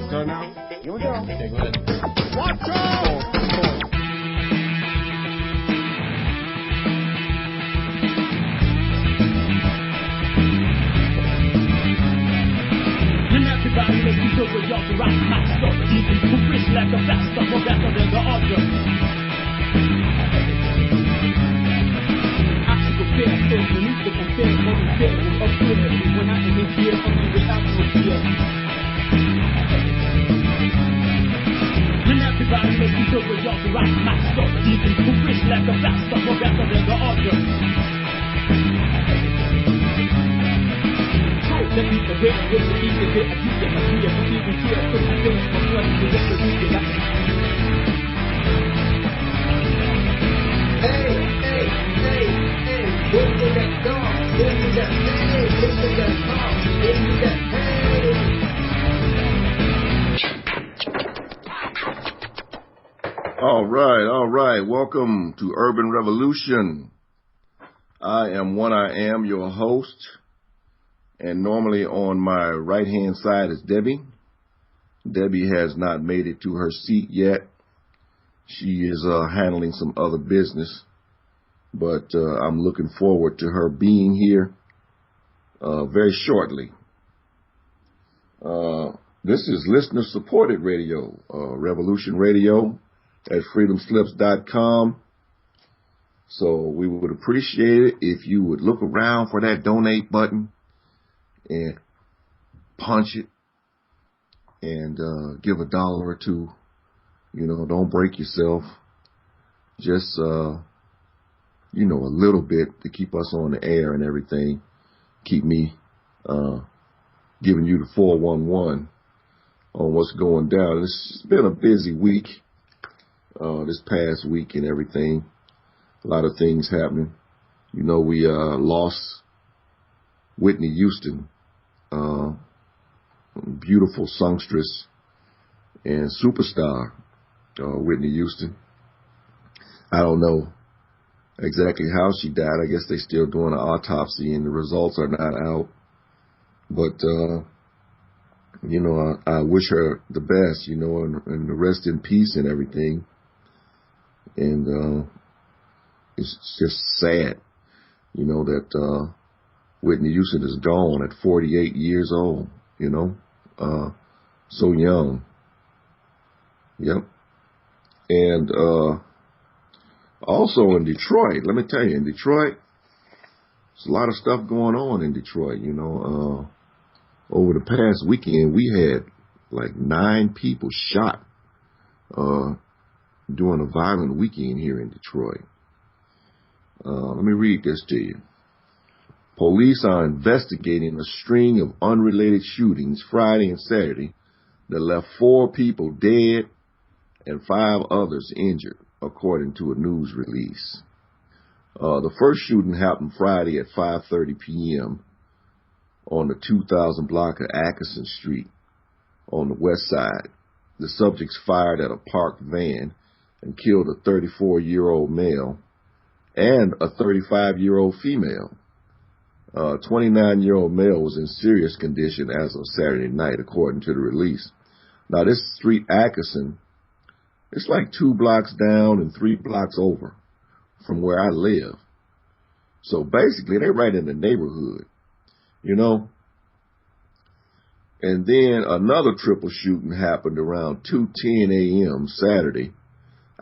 Start now? Here we go. Okay, go ahead. Watch out! When everybody makes you feel good, y'all can rock my story. Even who fish like a faster, more better than the other. I should compare, so you need to compare what you feel with up here. When I am in here, only without no fear. When everybody makes you feel good, y'all can rock my story. Even who fish like a faster, more better than the other. Let me the way with the easy bit of you get my fear for even here so my feelings for blood to get the weekend up. Hey, into that dog, into that hey, into that dog, into that hey. All right. Welcome to Urban Revolution. I am One Iam, your host. And normally on my right-hand side is Debbie. Debbie has not made it to her seat yet. She is handling some other business. But I'm looking forward to her being here very shortly. This is listener-supported radio, Revolution Radio at freedomslips.com. So we would appreciate it if you would look around for that donate button and punch it and give $1 or $2. You know, don't break yourself. Just, a little bit to keep us on the air and everything. Keep me giving you the 411 on what's going down. It's been a busy week, this past week and everything. A lot of things happening. You know, we lost Whitney Houston, beautiful songstress and superstar, Whitney Houston. I don't know exactly how she died. I guess they're still doing an autopsy and the results are not out. But, I wish her the best, and the rest in peace and everything. And it's just sad, that Whitney Houston is gone at 48 years old, so young. Yep. And also in Detroit, let me tell you, in Detroit, there's a lot of stuff going on in Detroit, Over the past weekend, we had like 9 people shot during a violent weekend here in Detroit. Let me read this to you. Police are investigating a string of unrelated shootings Friday and Saturday that left 4 people dead and 5 others injured, according to a news release. The first shooting happened Friday at 5:30 p.m. on the 2000 block of Atkinson Street on the west side. The subjects fired at a parked van and killed a 34-year-old male and a 35-year-old female. 29-year-old male was in serious condition as of Saturday night, according to the release. Now, this street, Atkinson, it's like 2 blocks down and 3 blocks over from where I live. So basically, they're right in the neighborhood, And then another triple shooting happened around 2:10 a.m. Saturday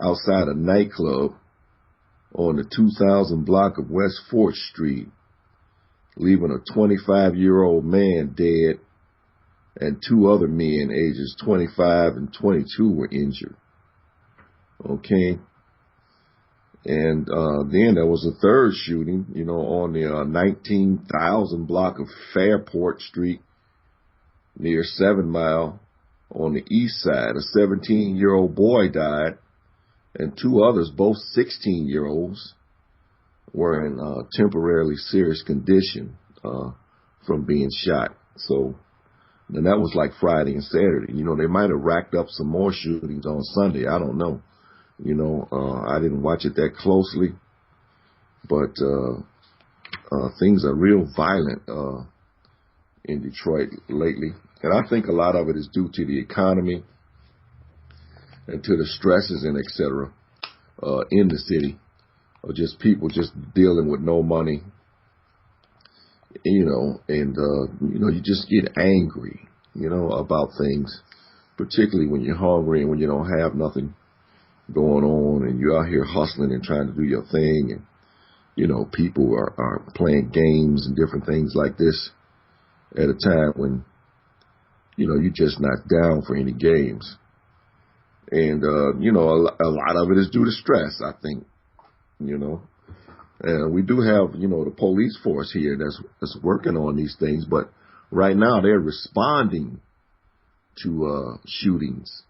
outside a nightclub on the 2000 block of West 4th Street, leaving a 25-year-old man dead and 2 other men ages 25 and 22 were injured. Okay. And then there was a third shooting, on the 19,000 block of Fairport Street near 7 Mile on the east side. A 17-year-old boy died and 2 others, both 16-year-olds, were in temporarily serious condition from being shot. So, and that was like Friday and Saturday. They might have racked up some more shootings on Sunday. I don't know. I didn't watch it that closely, but things are real violent in Detroit lately. And I think a lot of it is due to the economy and to the stresses and et cetera in the city, or just people just dealing with no money, and you just get angry, about things, particularly when you're hungry and when you don't have nothing going on and you're out here hustling and trying to do your thing, and people are playing games and different things like this at a time when you're just not down for any games. And a lot of it is due to stress, I think. And we do have the police force here that's working on these things, but right now they're responding to shootings,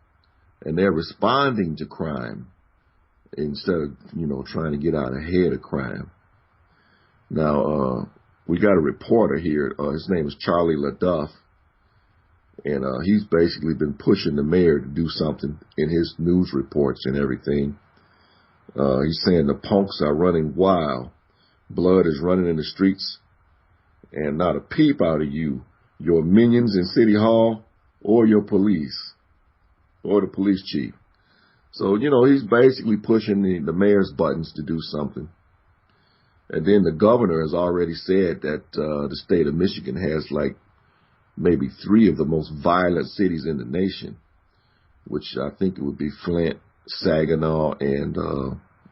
and they're responding to crime instead of trying to get out ahead of crime. Now we got a reporter here. His name is Charlie LaDuff, and he's basically been pushing the mayor to do something in his news reports and everything. He's saying the punks are running wild. Blood is running in the streets, and not a peep out of you, your minions in City Hall, or your police, or the police chief. So, he's basically pushing the mayor's buttons to do something. And then the governor has already said that the state of Michigan has like maybe 3 of the most violent cities in the nation, which I think it would be Flint, Saginaw, and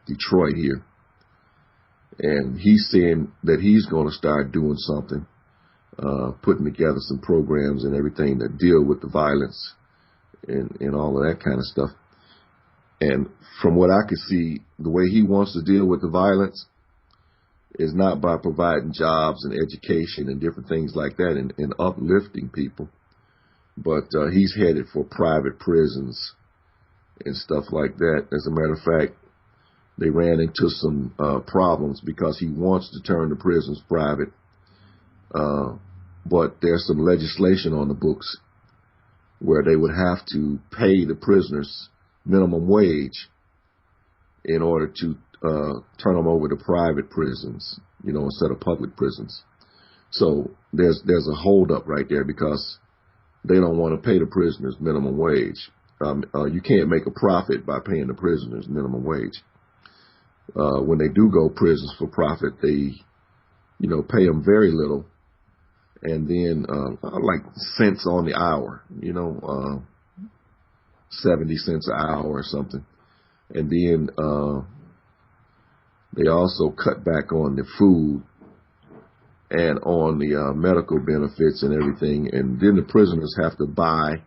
Detroit here. And he's saying that he's going to start doing something, putting together some programs and everything that deal with the violence and all of that kind of stuff. And from what I could see, the way he wants to deal with the violence is not by providing jobs and education and different things like that and uplifting people, but he's headed for private prisons and stuff like that. As a matter of fact, they ran into some problems because he wants to turn the prisons private, but there's some legislation on the books where they would have to pay the prisoners minimum wage in order to turn them over to private prisons, instead of public prisons. So there's a holdup right there because they don't want to pay the prisoners minimum wage. You can't make a profit by paying the prisoners minimum wage. When they do go prisons for profit, they, pay them very little, and then like cents on the hour, 70 cents an hour or something, and then they also cut back on the food and on the medical benefits and everything, and then the prisoners have to buy,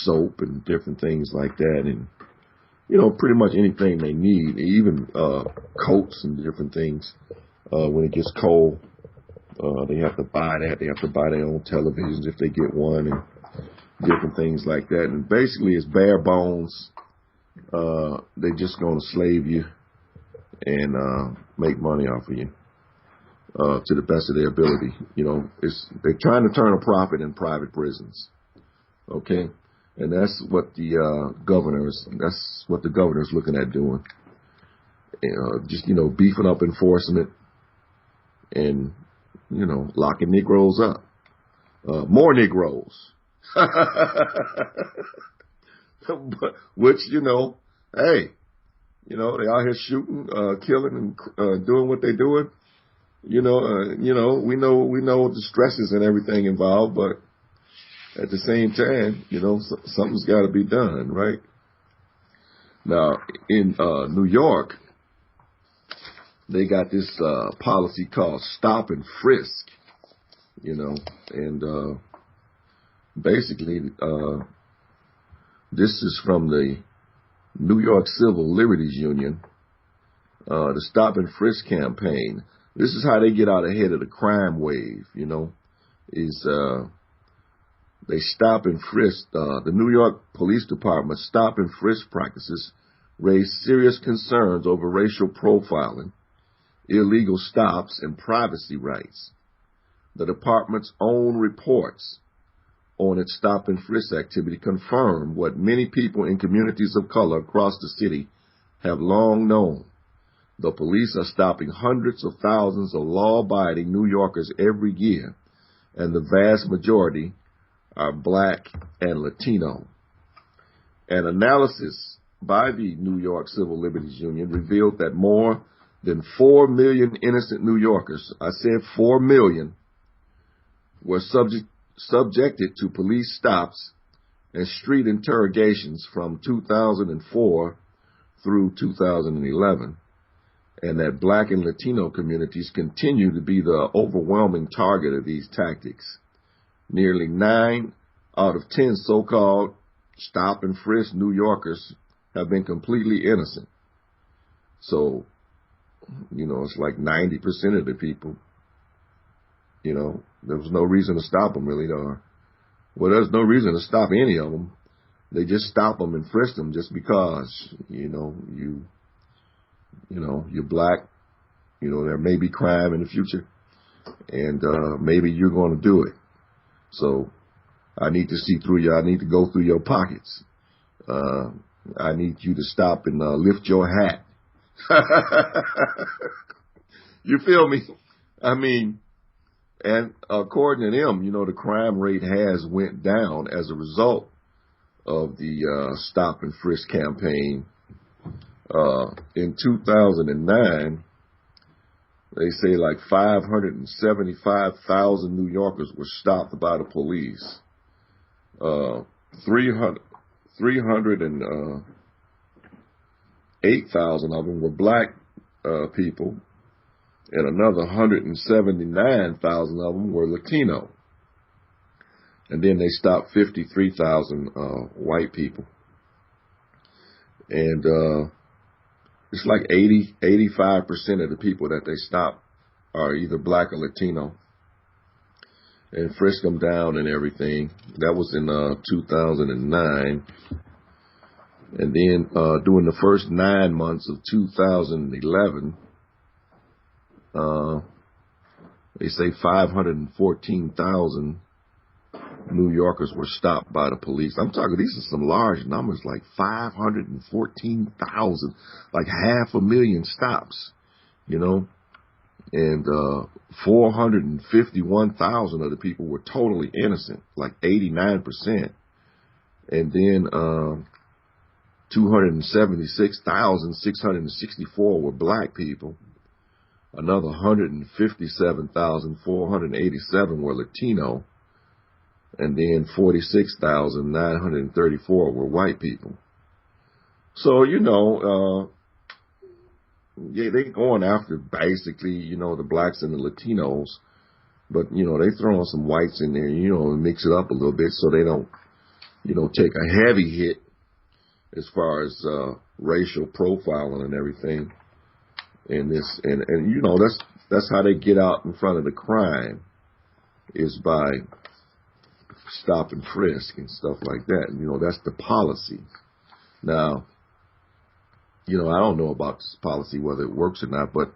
soap and different things like that, and pretty much anything they need, even coats and different things. When it gets cold, they have to buy that. They have to buy their own televisions if they get one, and different things like that. And basically, it's bare bones. They're just going to slave you and make money off of you to the best of their ability. They're trying to turn a profit in private prisons. Okay. And that's what the governor's looking at doing. Just, beefing up enforcement and, locking Negroes up. More Negroes. Which, hey, they out here shooting, killing, and doing what they're doing. We know the stresses and everything involved, but at the same time, something's got to be done, right? Now, in New York, they got this policy called stop and frisk, and basically, this is from the New York Civil Liberties Union, the Stop and Frisk campaign. This is how they get out ahead of the crime wave, they stop and frisk. The New York Police Department stop and frisk practices raise serious concerns over racial profiling, illegal stops, and privacy rights. The department's own reports on its stop and frisk activity confirm what many people in communities of color across the city have long known. The police are stopping hundreds of thousands of law-abiding New Yorkers every year, and the vast majority are black and Latino. An analysis by the New York Civil Liberties Union revealed that more than 4 million innocent New Yorkers, I said 4 million, were subjected to police stops and street interrogations from 2004 through 2011, and that black and Latino communities continue to be the overwhelming target of these tactics. Nearly 9 out of 10 so-called stop and frisk New Yorkers have been completely innocent. So, it's like 90% of the people, there was no reason to stop them really. Well, there's no reason to stop any of them. They just stop them and frisk them just because, you're black, there may be crime in the future, and maybe you're going to do it. So I need to see through you. I need to go through your pockets. I need you to stop and lift your hat. You feel me? I mean, and according to them, the crime rate has went down as a result of the stop and frisk campaign. In 2009, they say like 575,000 New Yorkers were stopped by the police. 308,000 of them were black people, and another 179,000 of them were Latino. And then they stopped 53,000 white people. And it's like 85% of the people that they stop are either black or Latino, and frisk them down and everything. That was in 2009. And then during the first 9 months of 2011, they say 514,000 New Yorkers were stopped by the police. I'm talking, these are some large numbers, like 514,000, like 500,000 stops, and 451,000 of the people were totally innocent, like 89%. And then 276,664 were black people. Another 157,487 were Latino. And then 46,934 were white people. So, they're going after basically, the blacks and the Latinos. But, they throw some whites in there, and mix it up a little bit so they don't, take a heavy hit as far as racial profiling and everything. And this, and that's how they get out in front of the crime, is by stop and frisk and stuff like that. That's the policy. Now, I don't know about this policy, whether it works or not, but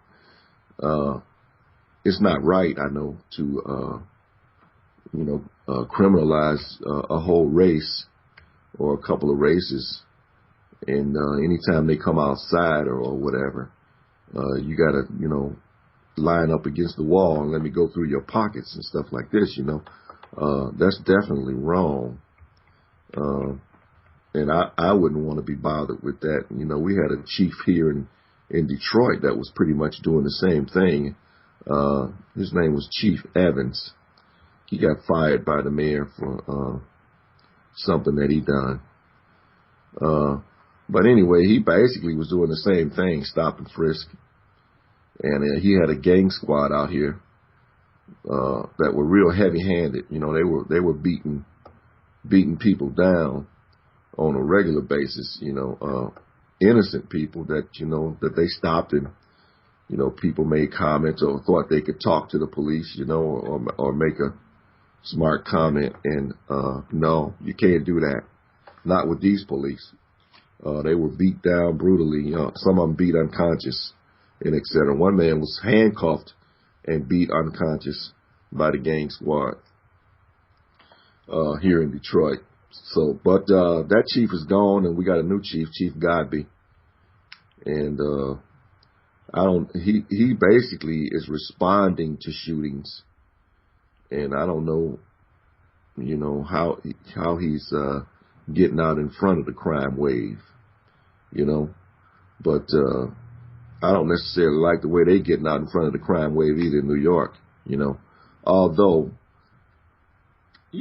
it's not right, I know, to, criminalize a whole race or a couple of races. And anytime they come outside or whatever, you got to, line up against the wall and let me go through your pockets and stuff like this, That's definitely wrong. And I wouldn't want to be bothered with that. We had a chief here in Detroit that was pretty much doing the same thing. His name was Chief Evans. He got fired by the mayor for something that he done. But anyway, he basically was doing the same thing, stop and frisk. And he had a gang squad out here that were real heavy-handed. They were beating people down on a regular basis. Innocent people that that they stopped, and people made comments or thought they could talk to the police, or make a smart comment. And no, you can't do that. Not with these police. They were beat down brutally. Some of them beat unconscious, and etc. One man was handcuffed and beat unconscious by the gang squad here in Detroit. So, but that chief is gone, and we got a new chief, Chief Godby. And He basically is responding to shootings, and I don't know, how he's getting out in front of the crime wave, but I don't necessarily like the way they getting out in front of the crime wave either in New York, although, I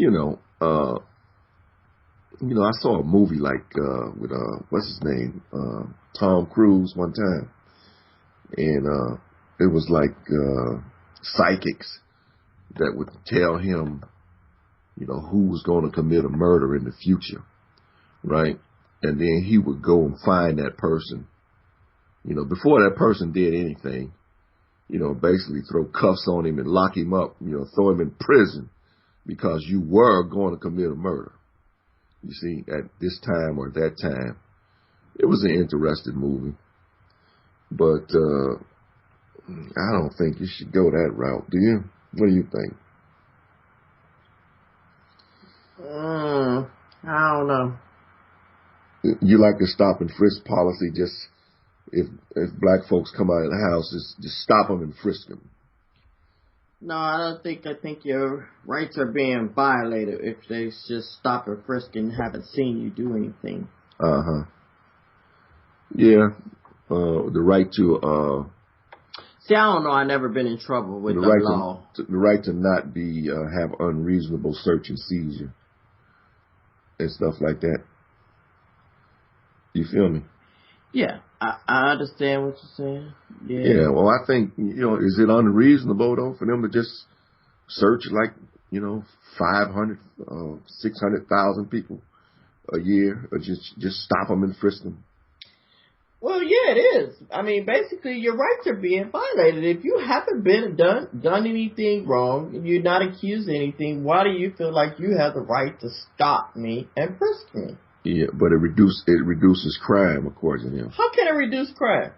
saw a movie like with what's his name, Tom Cruise one time, and it was like psychics that would tell him, who was going to commit a murder in the future, right? And then he would go and find that person, before that person did anything, basically throw cuffs on him and lock him up, throw him in prison because you were going to commit a murder. You see, at this time or that time. It was an interesting movie. But I don't think you should go that route, do you? What do you think? I don't know. You like the stop and frisk policy, just if black folks come out of the house, just stop them and frisk them. No, I think your rights are being violated if they just stop and frisk and haven't seen you do anything. Uh-huh. Yeah. The right to see, I don't know. I've never been in trouble with the law. The right to not be have unreasonable search and seizure and stuff like that. You feel me? Yeah, I understand what you're saying. Yeah, well, I think, is it unreasonable, though, for them to just search like, 500, 600,000 people a year, or just stop them and frisk them? Well, yeah, it is. I mean, basically, your rights are being violated. If you haven't done anything wrong, and you're not accused of anything, why do you feel like you have the right to stop me and frisk me? Yeah, but it reduces crime, according to him. How can it reduce crime?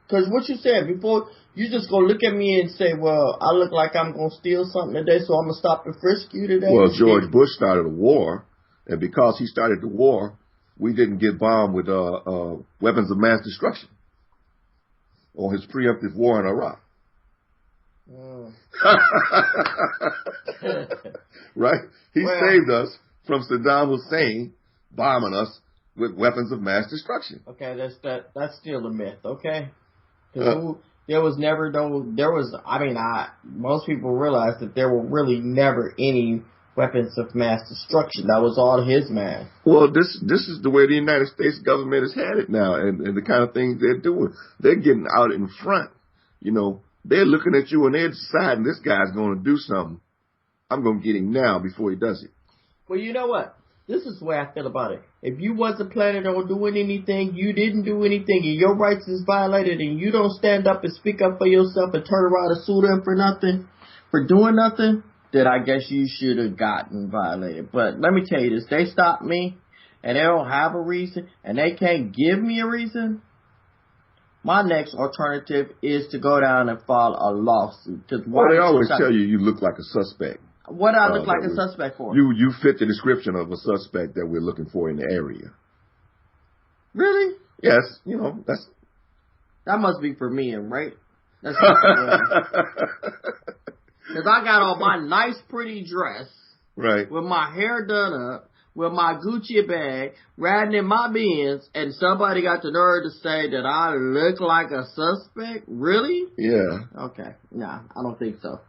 Because what you said before, you just gonna look at me and say, well, I look like I'm gonna steal something today, so I'm gonna stop and frisk you today. Well, George Bush started a war, and because he started the war, we didn't get bombed with weapons of mass destruction or his preemptive war in Iraq. Right? He saved us from Saddam Hussein bombing us with weapons of mass destruction. Okay, that's still a myth, okay? Because most people realize that there were really never any weapons of mass destruction. That was all his man. Well, this is the way the United States government has had it now, and the kind of things they're doing. They're getting out in front. They're looking at you and they're deciding this guy's going to do something. I'm going to get him now before he does it. Well, you know what? This is the way I feel about it. If you wasn't planning on doing anything, you didn't do anything, and your rights is violated, and you don't stand up and speak up for yourself and turn around and sue them for nothing, for doing nothing, then I guess you should have gotten violated. But let me tell you this. They stopped me, and they don't have a reason, and they can't give me a reason. My next alternative is to go down and file a lawsuit. Well, they always tell you look like a suspect. What do I look like a suspect for? You fit the description of a suspect that we're looking for in the area. Really? Yes, that must be for men, right? That's because I got on my nice, pretty dress, right, with my hair done up, with my Gucci bag, riding in my Benz, and somebody got the nerve to say that I look like a suspect. Really? Yeah. Okay. Nah, I don't think so.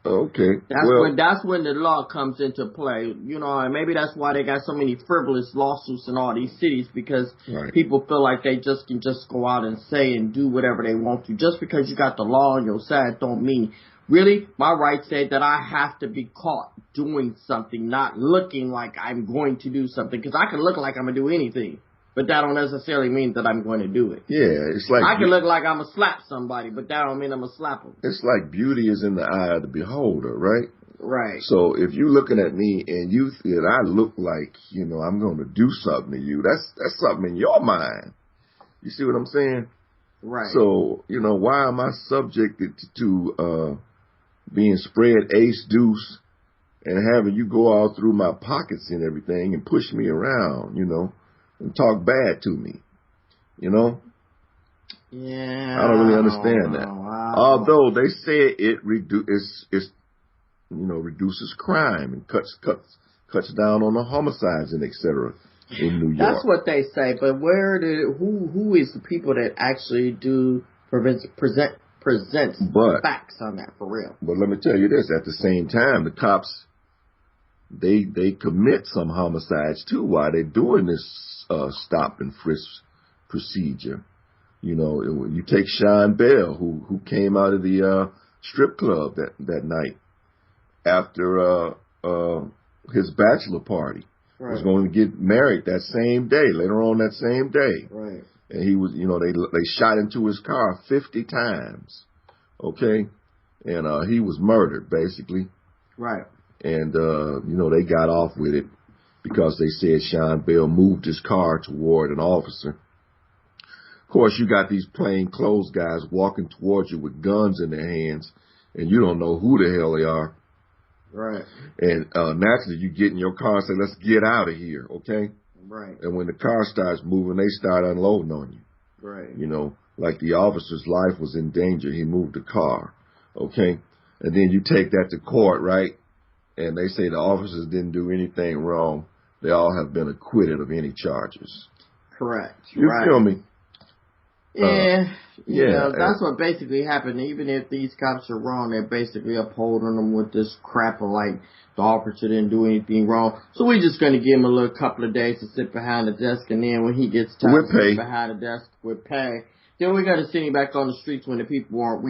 Okay. That's when the law comes into play, and maybe that's why they got so many frivolous lawsuits in all these cities, because people feel like they can go out and say and do whatever they want to. Just because you got the law on your side don't mean, really, my rights say that I have to be caught doing something, not looking like I'm going to do something, because I can look like I'm going to do anything. But that don't necessarily mean that I'm going to do it. Yeah, it's like I can look like I'm going to slap somebody, but that don't mean I'm going to slap them. It's like beauty is in the eye of the beholder, right? Right. So if you're looking at me and you feel I look like, I'm going to do something to you, that's something in your mind. You see what I'm saying? Right. So, why am I subjected to being spread ace deuce and having you go all through my pockets and everything and push me around, and talk bad to me, Yeah, Yeah. I don't really understand that. Although they say it reduces crime and cuts down on the homicides and etc. in New York. That's what they say, but who is the people that actually do present facts on that for real? But let me tell you this: at the same time, the cops they commit some homicides too while they're doing this stop and frisk procedure. You know, you take Sean Bell, who came out of the strip club that night after his bachelor party. Right. Was going to get married that same day, later on that same day. Right. And he was, they shot into his car 50 times. Okay. And he was murdered, basically. Right. And, they got off with it because they said Sean Bell moved his car toward an officer. Of course, you got these plain clothes guys walking towards you with guns in their hands, and you don't know who the hell they are. Right. And naturally, you get in your car and say, let's get out of here, okay? Right. And when the car starts moving, they start unloading on you. Right. Like the officer's life was in danger. He moved the car, okay? And then you take that to court, right? And they say the officers didn't do anything wrong. They all have been acquitted of any charges. Correct. You feel me? Yeah, that's what basically happened. Even if these cops are wrong, they're basically upholding them with this crap of like the officer didn't do anything wrong. So we're just going to give him a little couple of days to sit behind the desk, and then when he gets tired to sit behind the desk, we'll pay. Then we got to send him back on the streets when we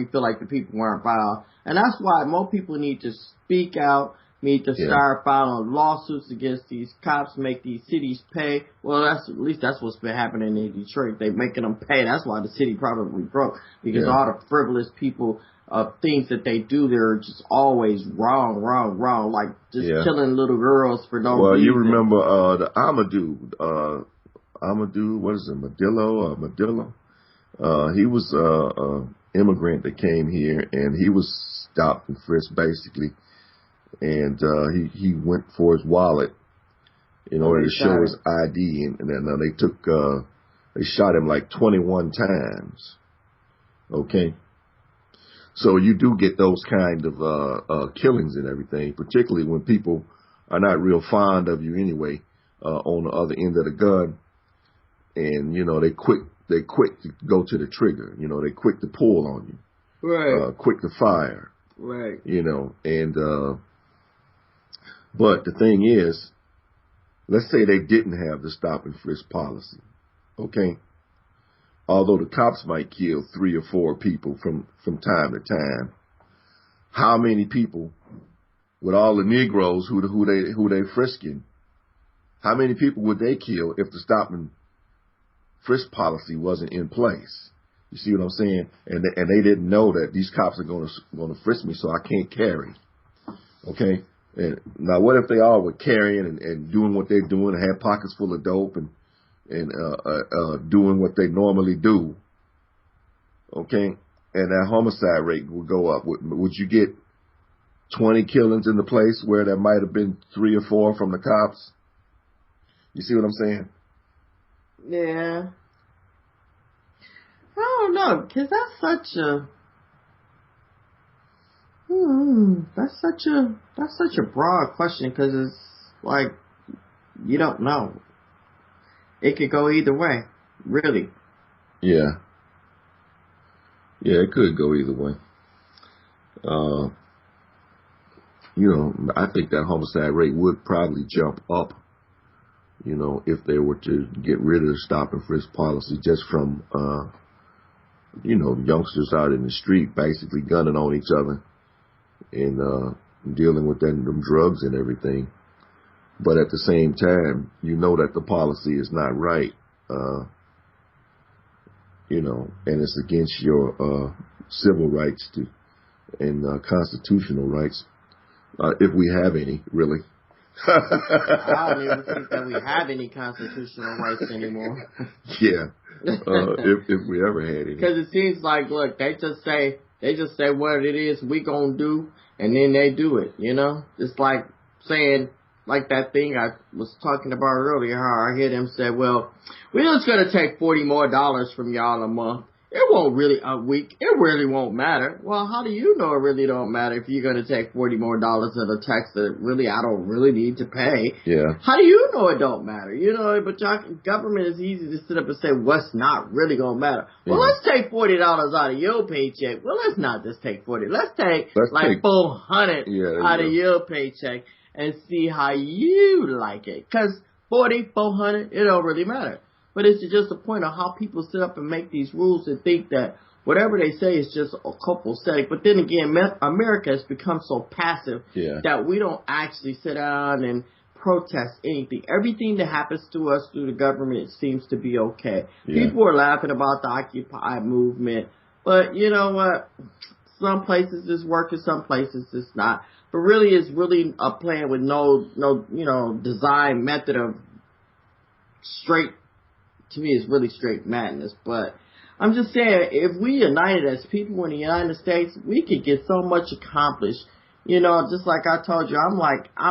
feel like the people weren't filed. And that's why more people need to speak out, need to start filing lawsuits against these cops, make these cities pay. Well, at least that's what's been happening in Detroit. They're making them pay. That's why the city probably broke, because all the frivolous people, things that they do, they're just always wrong, like just killing little girls for no reason. Well, you remember the Amadou, what is it, Madillo? He was an immigrant that came here, and he was stopped and frisked, basically. And he went for his wallet in order to show his ID, and then they shot him like 21 times. Okay, so you do get those kind of killings and everything, particularly when people are not real fond of you anyway. On the other end of the gun, and they quick to go to the trigger. They quick to pull on you, right? Quick to fire, right? And but the thing is, let's say they didn't have the stop and frisk policy, okay? Although the cops might kill 3 or 4 people from time to time, how many people, with all the Negroes who they frisking, how many people would they kill if the stop and frisk policy wasn't in place? You see what I'm saying? And they didn't know that these cops are going to frisk me, so I can't carry, okay? And now, what if they all were carrying and doing what they're doing, and had pockets full of dope and doing what they normally do? Okay, and that homicide rate would go up. Would you get 20 killings in the place where there might have been 3 or 4 from the cops? You see what I'm saying? Yeah. I don't know, because that's such a broad question, because it's like you don't know. It could go either way, really. Yeah, it could go either way. I think that homicide rate would probably jump up, if they were to get rid of the stop and frisk policy, just from, youngsters out in the street basically gunning on each other and dealing with them drugs and everything. But at the same time, that the policy is not right, and it's against your civil rights and constitutional rights, if we have any, really. I don't even think that we have any constitutional rights anymore. Yeah, if we ever had any. Because it seems like, look, they just say what it is we gonna do, and then they do it. It's like saying, like that thing I was talking about earlier, how I hear them say, well, we're just gonna take $40 more from y'all a month. it won't really a week. It really won't matter. Well, how do you know it really don't matter if you're going to take $40 more of a tax that really I don't really need to pay? Yeah. How do you know it don't matter? You know, but government is easy to sit up and say what's not really going to matter. Well, let's take $40 out of your paycheck. Well, let's not just take 40. Let's take like 400 out of your paycheck and see how you like it. Because 40, 400, it don't really matter. But it's just a point of how people sit up and make these rules and think that whatever they say is just a copacetic. But then again, America has become so passive that we don't actually sit down and protest anything. Everything that happens to us through the government seems to be okay. Yeah. People are laughing about the Occupy movement. But you know what? Some places it's working, some places it's not. But really, it's really a plan with no, design method of straight. To me, it's really straight madness. But I'm just saying, if we united as people in the United States, we could get so much accomplished. You know, just like I told you, I'm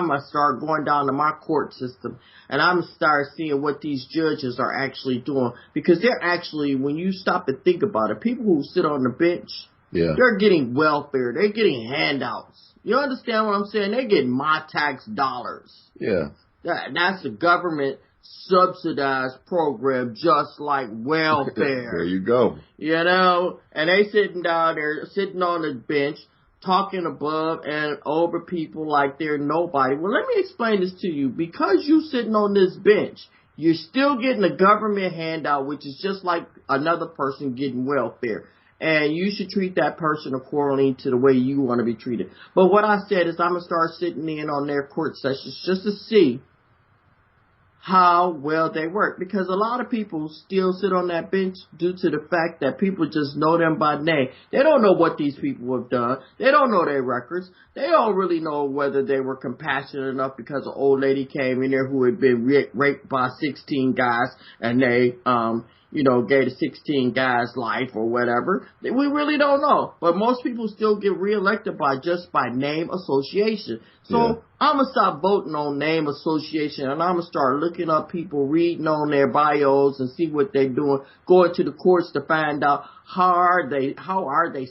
going to start going down to my court system, and I'm going to start seeing what these judges are actually doing. Because they're actually, when you stop and think about it, people who sit on the bench, they're getting welfare. They're getting handouts. You understand what I'm saying? They're getting my tax dollars. Yeah. That's the government subsidized program, just like welfare. There you go. You know, and they sitting down there, sitting on the bench, talking above and over people like they're nobody. Well, let me explain this to you. Because you sitting on this bench, you're still getting a government handout, which is just like another person getting welfare. And you should treat that person accordingly to the way you want to be treated. But what I said is I'm going to start sitting in on their court sessions just to see how well they work, because a lot of people still sit on that bench due to the fact that people just know them by name. They don't know what these people have done. They don't know their records. They don't really know whether they were compassionate enough because an old lady came in there who had been raped by 16 guys and they, gave the 16 guys life or whatever. We really don't know. But most people still get reelected by name association. So I'm going to stop voting on name association, and I'm going to start looking up people, reading on their bios and see what they're doing, going to the courts to find out how are they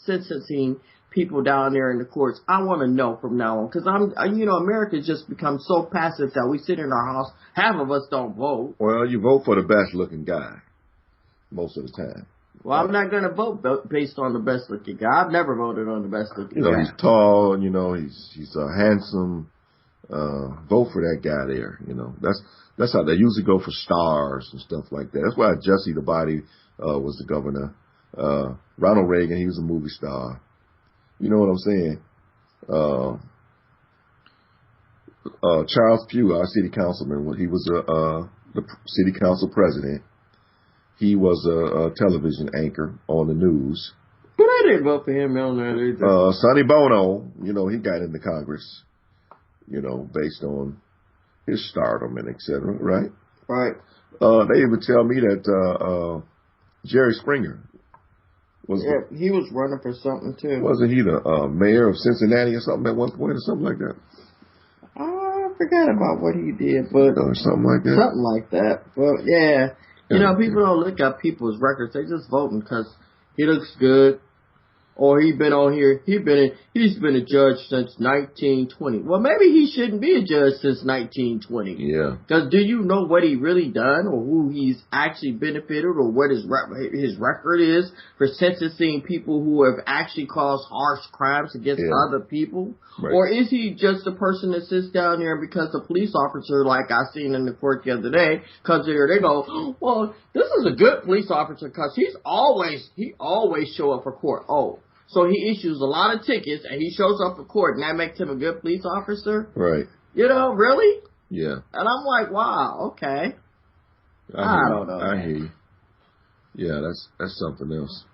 sentencing people down there in the courts. I want to know from now on, because America's just become so passive that we sit in our house. Half of us don't vote. Well, you vote for the best looking guy most of the time. Well, I'm not going to vote based on the best looking guy. I've never voted on the best looking guy. He's tall, he's handsome. Vote for that guy there. That's how they usually go for stars and stuff like that. That's why Jesse the Body was the governor. Ronald Reagan, he was a movie star. You know what I'm saying? Charles Pugh, our city councilman, he was the city council president. He was a television anchor on the news. But I didn't vote for him on that either. Sonny Bono, he got into Congress, based on his stardom and et cetera, right? Right. They even tell me that Jerry Springer he was running for something too. Wasn't he the mayor of Cincinnati or something at one point or something like that? I forgot about what he did, but something like that. Something like that. But yeah. People don't look at people's records. They just voting because he looks good. Or he's been on here. He's been a judge since 1920. Well, maybe he shouldn't be a judge since 1920. Yeah. Because do you know what he really done, or who he's actually benefited, or what his record is for sentencing people who have actually caused harsh crimes against other people? Right. Or is he just a person that sits down there because a police officer, like I seen in the court the other day, comes here, they go, well, this is a good police officer because he always show up for court. Oh. So he issues a lot of tickets, and he shows up for court, and that makes him a good police officer? Right. Really? Yeah. And I'm like, wow, okay. I don't know. I hear you. Yeah, that's something else.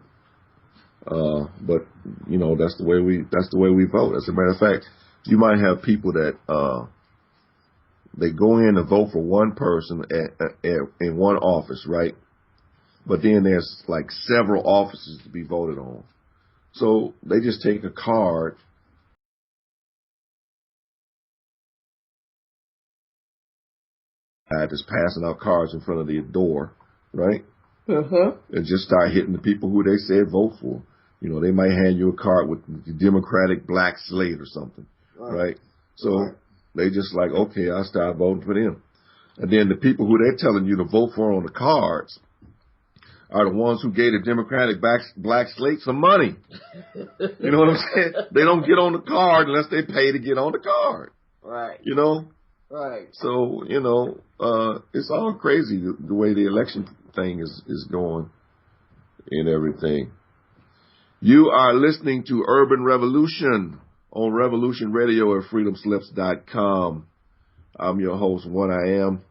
But that's the way we vote. As a matter of fact, you might have people that they go in and vote for one person in one office, right? But then there's like several offices to be voted on. So they just take a card just passing out cards in front of the door, right? and just start hitting the people who they said vote for. You know, they might hand you a card with the Democratic black slate or something, right? So they just like, okay, I'll start voting for them. And then the people who they're telling you to vote for on the cards are the ones who gave the Democratic black slate some money. You know what I'm saying? They don't get on the card unless they pay to get on the card. Right. You know? Right. So, you know, it's all crazy the way the election thing is going and everything. You are listening to Urban Revolution on Revolution Radio at freedomslips.com. I'm your host, One Iam,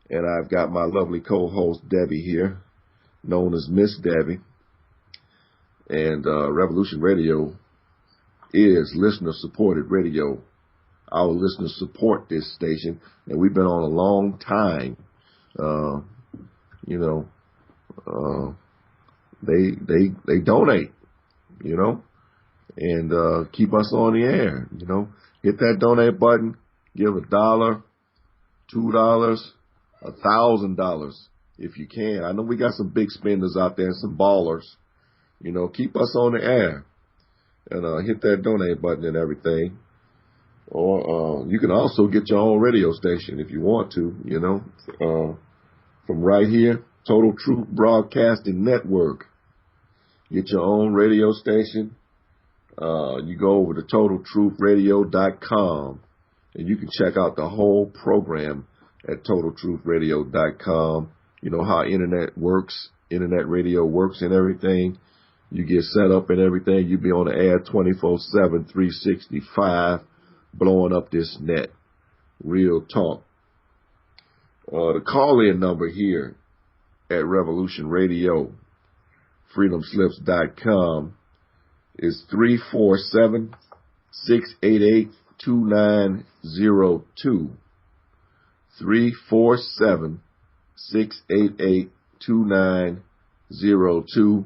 and I've got my lovely co-host, Debbie, here, known as Miss Debbie. And Revolution Radio is listener-supported radio. Our listeners support this station, and we've been on a long time. You know, they donate, you know, and keep us on the air. You know, hit that donate button. Give $1, $2, $1,000 if you can. I know we got some big spenders out there, some ballers. You know, keep us on the air and hit that donate button and everything. Or you can also get your own radio station if you want to. You know, from right here, Total Truth Broadcasting Network. Get your own radio station. You go over to TotalTruthRadio.com. And you can check out the whole program at TotalTruthRadio.com. You know how internet works, internet radio works and everything. You get set up and everything. You be on the air 24/7, 365, blowing up this net. Real talk. The call-in number here at Revolution Radio, freedomslips.com, is 347-688-2902. 347-688-2902.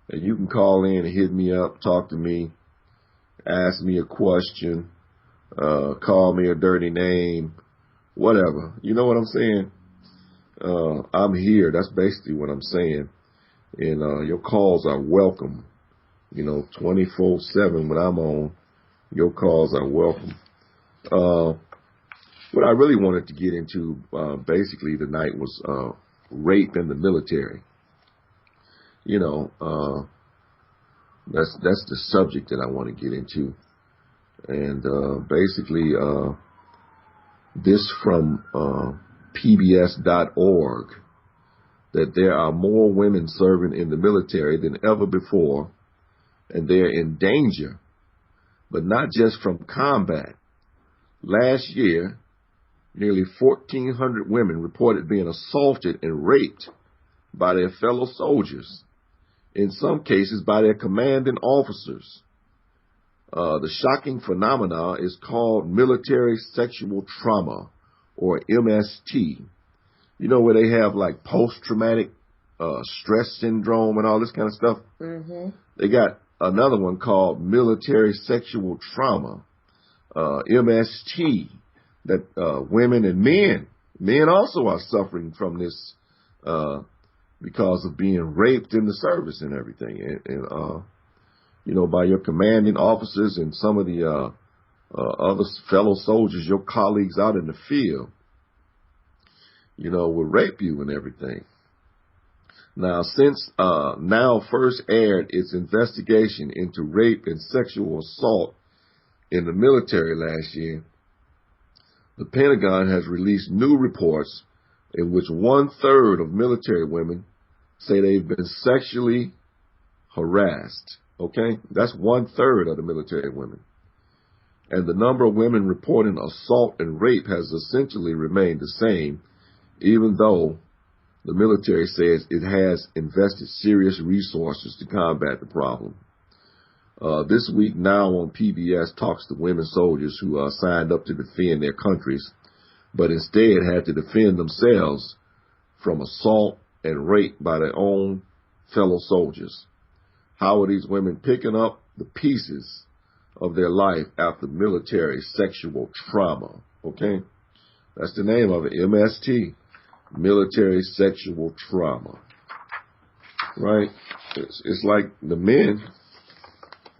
And you can call in and hit me up, talk to me, ask me a question, call me a dirty name, whatever. You know what I'm saying? I'm here. That's basically what I'm saying. And your calls are welcome. You know, 24/7 when I'm on. Your calls are welcome. What I really wanted to get into basically tonight was rape in the military. You know, that's the subject that I want to get into. And basically, this from PBS.org, that there are more women serving in the military than ever before, and they're in danger. But not just from combat. Last year, nearly 1,400 women reported being assaulted and raped by their fellow soldiers, in some cases by their commanding officers. The shocking phenomena is called military sexual trauma, or MST. You know, where they have like post-traumatic stress syndrome and all this kind of stuff? Mm-hmm. They got another one called military sexual trauma, MST, that women and men also are suffering from this because of being raped in the service and everything, and you know, by your commanding officers and some of the other fellow soldiers, your colleagues out in the field, you know, will rape you and everything. Now, since Now first aired its investigation into rape and sexual assault in the military last year, the Pentagon has released new reports in which 1/3 of military women say they've been sexually harassed. Okay? That's 1/3 of the military women. And the number of women reporting assault and rape has essentially remained the same, even though the military says it has invested serious resources to combat the problem. This week, Now on PBS talks to women soldiers who signed up to defend their countries, but instead had to defend themselves from assault and rape by their own fellow soldiers. How are these women picking up the pieces of their life after military sexual trauma? Okay? That's the name of it, MST. Military sexual trauma. right? It's like the men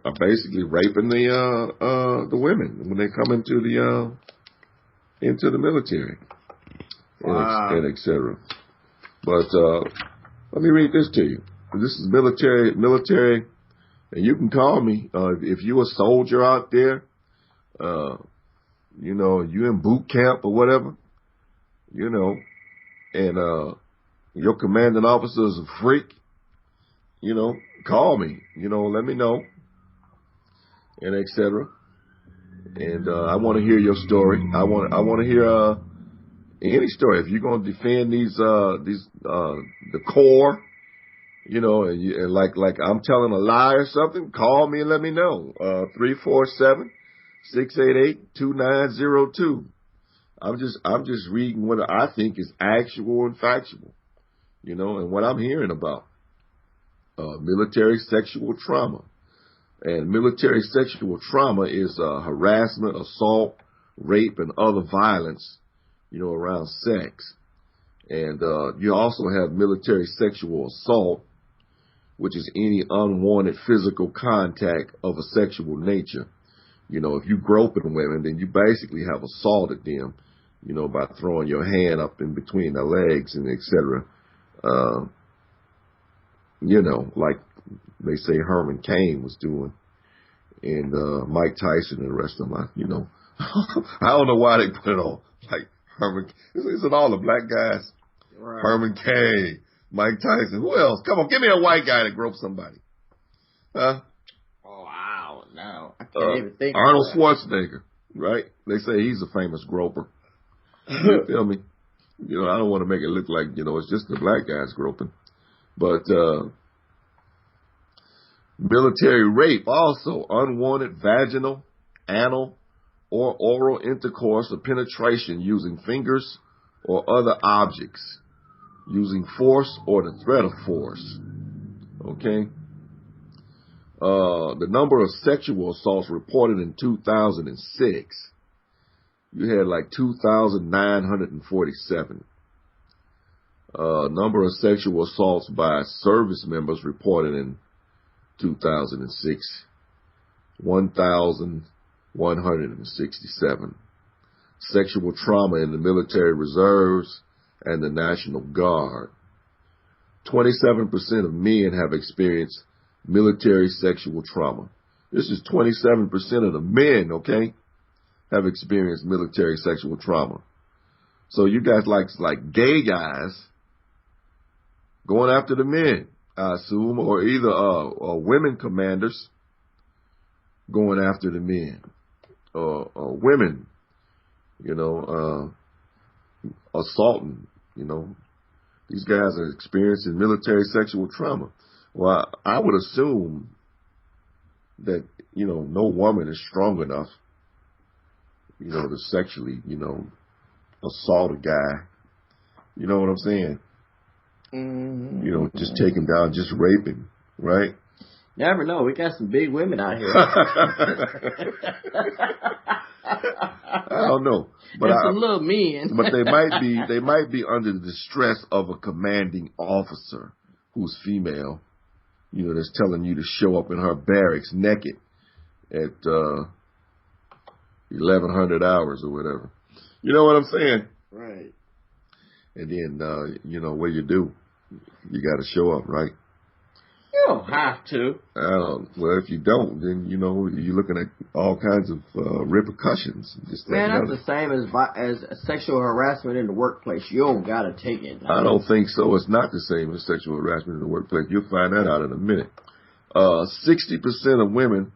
are basically raping the women when they come into the military, Wow. and et cetera. But let me read this to you. This is military, and you can call me if you're a soldier out there. You know, you in boot camp or whatever. You know, and your commanding officer is a freak. You know, call me. You know, let me know, and et cetera. And I want to hear your story. I want to hear any story. If you're going to defend the Corps, you know, and like I'm telling a lie or something, call me and let me know. 347-688-2902. I'm just reading what I think is actual and factual, you know, and what I'm hearing about military sexual trauma. And military sexual trauma is harassment, assault, rape, and other violence, you know, around sex. And you also have military sexual assault, which is any unwanted physical contact of a sexual nature. You know, if you groping women, then you basically have assaulted them, you know, by throwing your hand up in between their legs and et cetera. You know, like they say Herman Cain was doing, and Mike Tyson and the rest of them. You know, I don't know why they put it on like Herman. It's all the black guys. Right. Herman Cain, Mike Tyson. Who else? Come on, give me a white guy to grope somebody. Huh? Oh, wow, no, I can't even think. Arnold Schwarzenegger, right? They say he's a famous groper. You feel me? You know, I don't want to make it look like, you know, it's just the black guys groping. But military rape also, unwanted vaginal, anal, or oral intercourse or penetration using fingers or other objects, using force or the threat of force. Okay? The number of sexual assaults reported in 2006, you had like 2,947. Number of sexual assaults by service members reported in 2006, 1,167. Sexual trauma in the military reserves and the National Guard. 27% of men have experienced military sexual trauma. This is 27% of the men, okay, have experienced military sexual trauma. So you guys like gay guys going after the men, I assume, or either women commanders going after the men, or women, you know, assaulting, you know. These guys are experiencing military sexual trauma. Well, I would assume that, you know, no woman is strong enough, you know, to sexually, you know, assault a guy. You know what I'm saying? Mm-hmm. You know, just take him down, just rape him, right? Never know. We got some big women out here. I don't know, but some little men. But they might be under the stress of a commanding officer who's female, you know, that's telling you to show up in her barracks naked at 1100 hours or whatever. You know what I'm saying? Right. And then, you know, what you got to show up, right? You don't have to. Well, if you don't, then, you know, you're looking at all kinds of repercussions. Man, that's the same as sexual harassment in the workplace. You don't got to take it. I don't think so. It's not the same as sexual harassment in the workplace. You'll find that out in a minute. 60% of women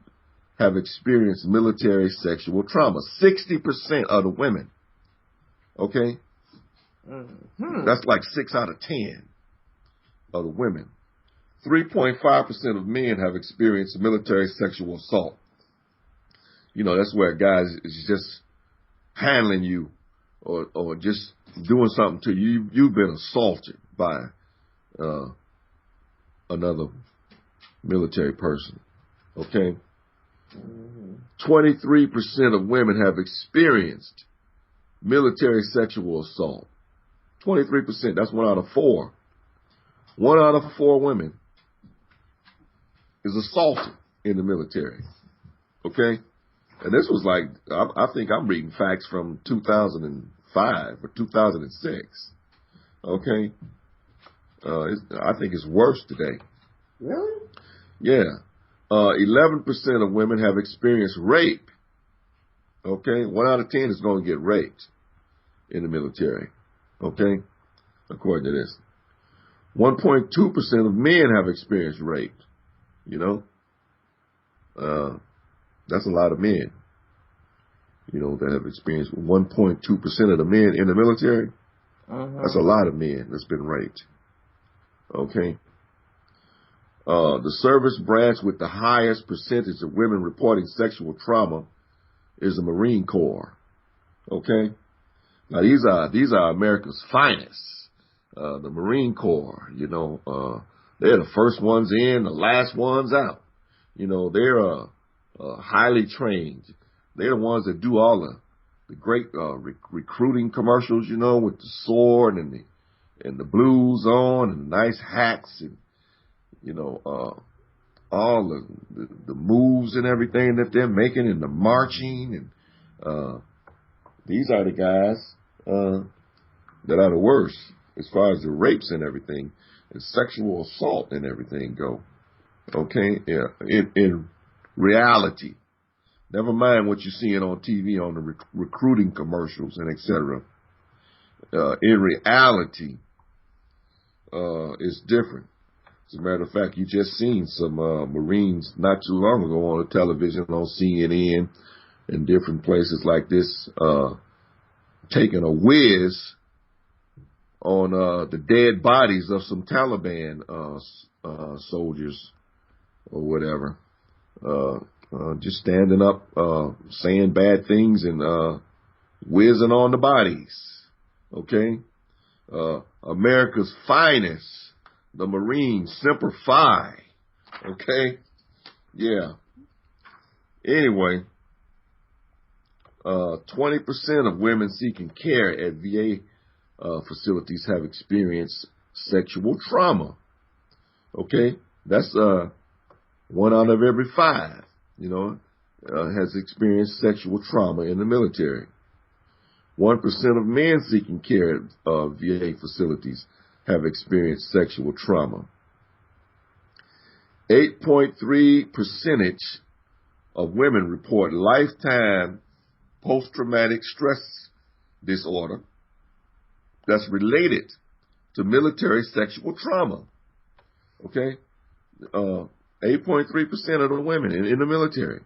have experienced military sexual trauma. 60% of the women. Okay? Mm-hmm. That's like 6 out of 10 of the women. 3.5% of men have experienced military sexual assault. You know, that's where a guy is just handling you or just doing something to you. You've been assaulted by another military person. Okay? 23% of women have experienced military sexual assault. 23%. That's 1 out of 4. 1 out of 4 women is assaulted in the military. Okay? And this was like, I think I'm reading facts from 2005 or 2006. Okay? I think it's worse today. Really? Yeah. 11% of women have experienced rape. Okay? 1 out of 10 is going to get raped in the military. Okay? According to this. 1.2% of men have experienced rape. You know? That's a lot of men, you know, that have experienced 1.2% of the men in the military. That's a lot of men that's been raped. Okay. The service branch with the highest percentage of women reporting sexual trauma is the Marine Corps. Okay. Now these are America's finest. The Marine Corps, you know, they're the first ones in, the last ones out. You know, they're highly trained. They're the ones that do all the great recruiting commercials, you know, with the sword and the blues on and the nice hats and, you know, all the moves and everything that they're making and the marching. And these are the guys that are the worst as far as the rapes and everything and sexual assault and everything go. Okay? Yeah. In reality. Never mind what you're seeing on TV on the recruiting commercials and etc. In reality, it's different. As a matter of fact, you just seen some Marines not too long ago on the television on CNN and different places like this taking a whiz on the dead bodies of some Taliban soldiers or whatever. Just standing up, saying bad things and whizzing on the bodies. Okay? America's finest, the Marines, Semper Fi. Okay? Yeah. Anyway, 20% of women seeking care at VA facilities have experienced sexual trauma. Okay? That's 1 out of every 5, you know, has experienced sexual trauma in the military. 1% of men seeking care at VA facilities have experienced sexual trauma. 8.3% of women report lifetime post-traumatic stress disorder that's related to military sexual trauma. Okay? 8.3% of the women in the military,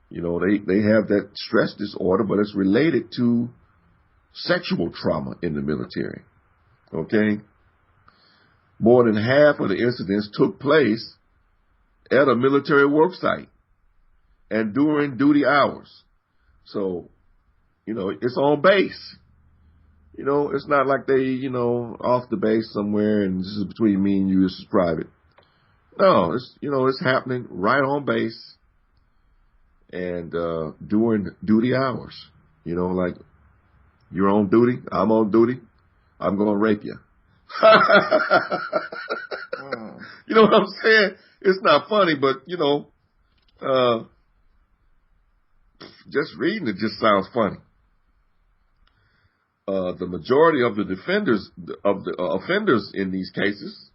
you know, they have that stress disorder, but it's related to sexual trauma in the military. Okay? More than half of the incidents took place at a military work site and during duty hours. So, you know, it's on base. You know, it's not like they, you know, off the base somewhere and this is between me and you, this is private. No, it's, you know, it's happening right on base and during duty hours. You know, like you're on duty, I'm on duty, I'm going to rape you. You know what I'm saying? It's not funny, but, you know, just reading it just sounds funny. The majority of the offenders in these cases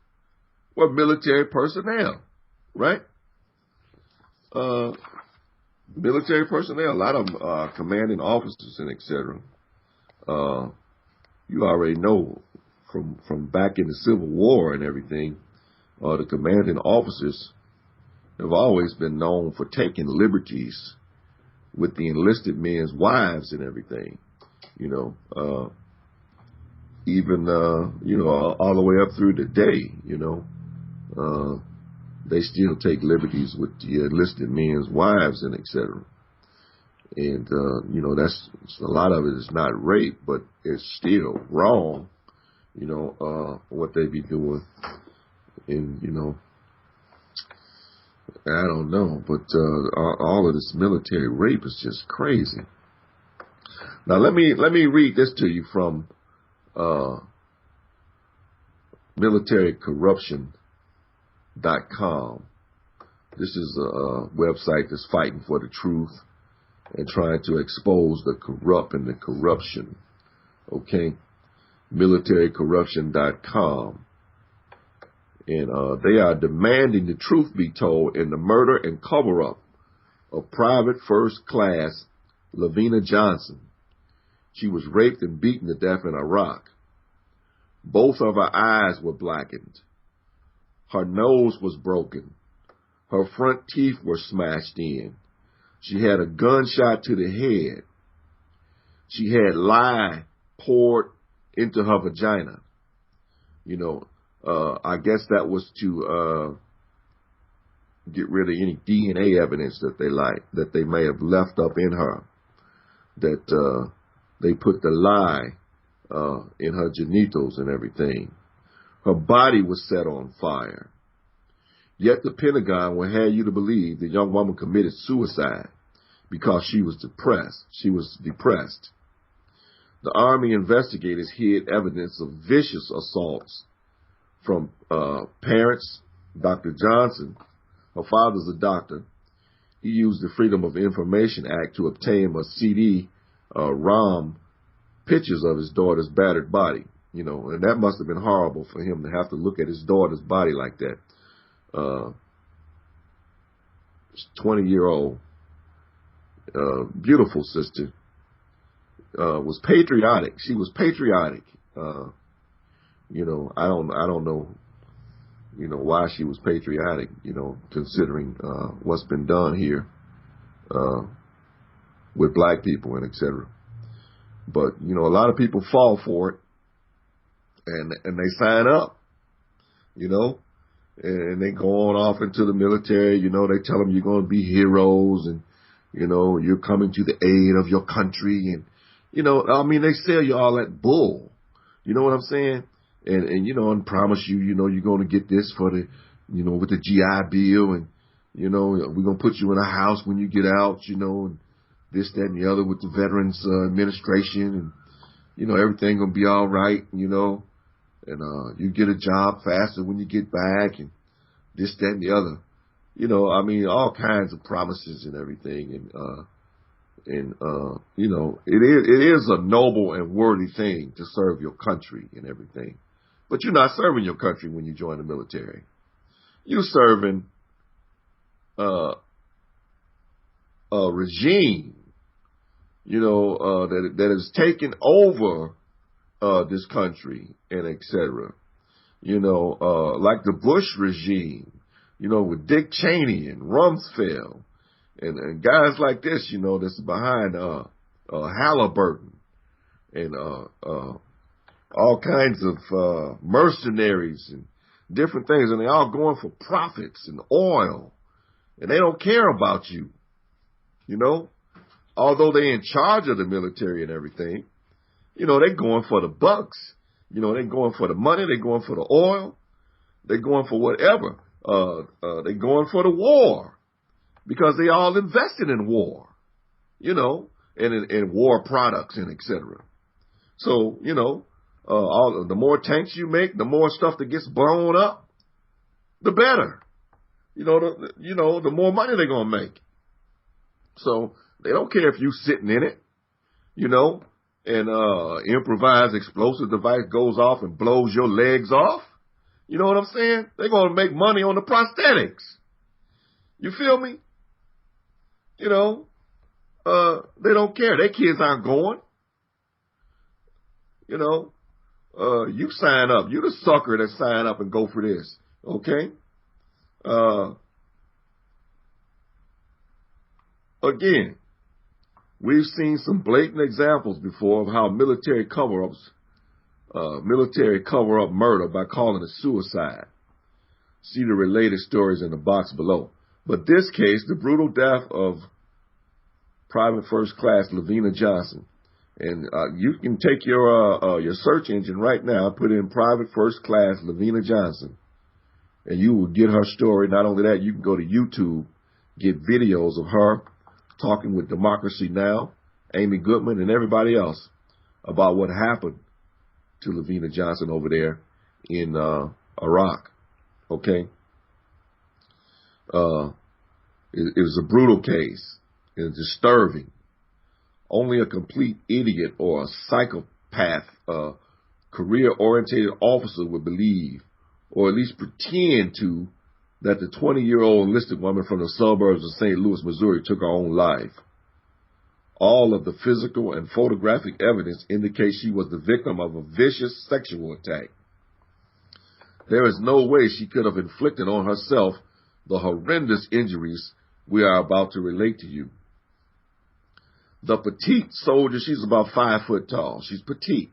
were military personnel, right? Military personnel, a lot of them commanding officers and etc. You already know from back in the Civil War and everything, the commanding officers have always been known for taking liberties with the enlisted men's wives and everything. You know, even you know, all the way up through the day, you know. They still take liberties with the enlisted men's wives and etc. And, you know, that's a lot of it is not rape, but it's still wrong, you know, what they be doing. And, you know, I don't know, but all of this military rape is just crazy. Now, let me read this to you from militarycorruption.com. This is a website that's fighting for the truth and trying to expose the corrupt and the corruption. Okay? militarycorruption.com. And they are demanding the truth be told in the murder and cover-up of Private First Class Lavina Johnson. She was raped and beaten to death in Iraq. Both of her eyes were blackened. Her nose was broken. Her front teeth were smashed in. She had a gunshot to the head. She had lye poured into her vagina. You know, I guess that was to get rid of any DNA evidence that they may have left up in her. That they put the lye in her genitals and everything. Her body was set on fire. Yet the Pentagon will have you to believe the young woman committed suicide because she was depressed. The Army investigators hid evidence of vicious assaults from parents. Dr. Johnson, her father's a doctor. He used the Freedom of Information Act to obtain a CD-ROM pictures of his daughter's battered body. You know, and that must have been horrible for him to have to look at his daughter's body like that. 20-year-old, beautiful sister, was patriotic. She was patriotic. You know, I don't know, you know, why she was patriotic, you know, considering what's been done here with black people and etc. But, you know, a lot of people fall for it and they sign up, you know. And they go on off into the military, you know, they tell them you're going to be heroes and, you know, you're coming to the aid of your country. And, you know, I mean, they sell you all that bull. You know what I'm saying? And you know, and promise you, you know, you're going to get this for the, you know, with the GI Bill. And, you know, we're going to put you in a house when you get out, you know, and this, that, and the other with the Veterans Administration. And, you know, everything going to be all right, you know. And you get a job faster when you get back and this, that, and the other. You know, I mean, all kinds of promises and everything. And you know, it is a noble and worthy thing to serve your country and everything. But you're not serving your country when you join the military. You're serving a regime, you know, that has taken over this country and etc. You know, like the Bush regime, you know, with Dick Cheney and Rumsfeld and guys like this, you know, that's behind Halliburton and all kinds of mercenaries and different things, and they all going for profits and oil, and they don't care about you, you know, although they're in charge of the military and everything. You know, they're going for the bucks. You know, they're going for the money. They're going for the oil. They're going for whatever. They're going for the war because they all invested in war, you know, and in war products and etc. So, you know, the more tanks you make, the more stuff that gets blown up, the better. You know, the more money they're going to make. So they don't care if you're sitting in it, you know. And improvised explosive device goes off and blows your legs off. You know what I'm saying? They're going to make money on the prosthetics. You feel me? You know, they don't care. Their kids aren't going. You know, you sign up. You're the sucker that sign up and go for this. Okay? Again, we've seen some blatant examples before of how military cover-up murder by calling it suicide. See the related stories in the box below. But this case, the brutal death of Private First Class Lavina Johnson, and you can take your search engine right now, put in Private First Class Lavina Johnson, and you will get her story. Not only that, you can go to YouTube, get videos of her talking with Democracy Now!, Amy Goodman, and everybody else about what happened to Lavina Johnson over there in Iraq. Okay? It was a brutal case. It was disturbing. Only a complete idiot or a psychopath, career-oriented officer would believe, or at least pretend to, that the 20-year-old enlisted woman from the suburbs of St. Louis, Missouri, took her own life. All of the physical and photographic evidence indicates she was the victim of a vicious sexual attack. There is no way she could have inflicted on herself the horrendous injuries we are about to relate to you. The petite soldier, she's about 5 foot tall. She's petite.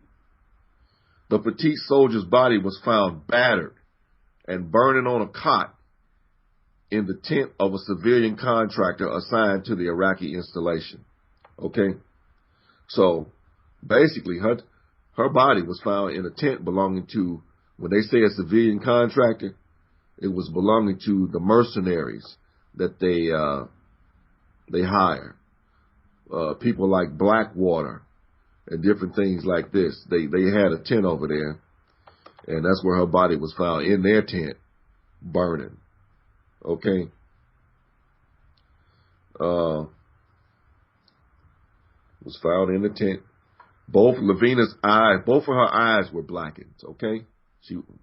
The petite soldier's body was found battered and burning on a cot in the tent of a civilian contractor assigned to the Iraqi installation. Okay? So, basically, her body was found in a tent belonging to, when they say a civilian contractor, it was belonging to the mercenaries that they hire. People like Blackwater and different things like this. They had a tent over there, and that's where her body was found, in their tent, burning. Okay? Was found in the tent. Both Lavina's eyes, both of her eyes were blackened. Okay?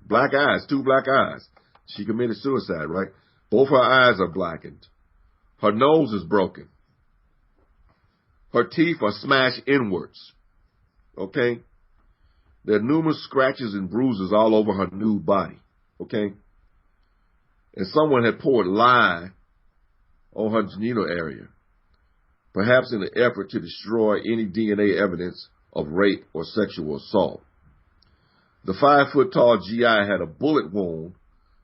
Black eyes, 2 black eyes. She committed suicide, right? Both her eyes are blackened. Her nose is broken. Her teeth are smashed inwards. Okay? There are numerous scratches and bruises all over her nude body. Okay? And someone had poured lye on her genital area, perhaps in an effort to destroy any DNA evidence of rape or sexual assault. The 5 foot tall GI had a bullet wound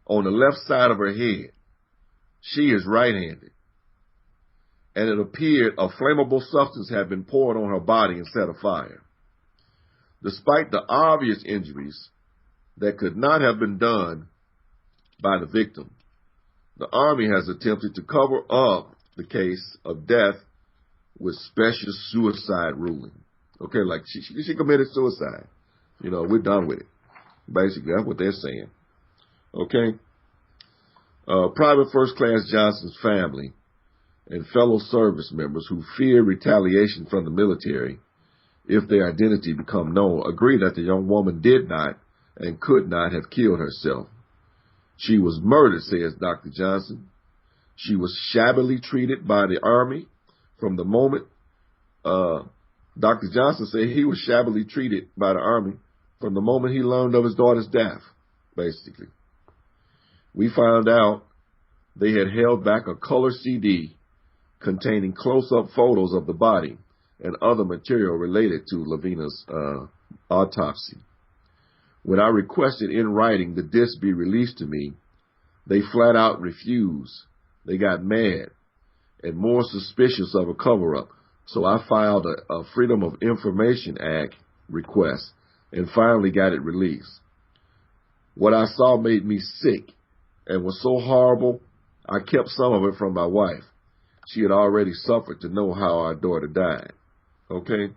on the left side of her head. She is right-handed. And it appeared a flammable substance had been poured on her body and set afire. Despite the obvious injuries that could not have been done by the victim, the Army has attempted to cover up the case of death with special suicide ruling. Okay, like she committed suicide. You know, we're done with it. Basically, that's what they're saying. Okay? Private First Class Johnson's family and fellow service members who fear retaliation from the military if their identity become known agree that the young woman did not and could not have killed herself. She was murdered, says Dr. Johnson. She was shabbily treated by the Army from the moment, Dr. Johnson said he was shabbily treated by the Army from the moment he learned of his daughter's death, basically. We found out they had held back a color CD containing close-up photos of the body and other material related to Lavina's autopsy. When I requested in writing the disc be released to me, they flat out refused. They got mad and more suspicious of a cover-up. So I filed a Freedom of Information Act request and finally got it released. What I saw made me sick and was so horrible, I kept some of it from my wife. She had already suffered to know how our daughter died. Okay?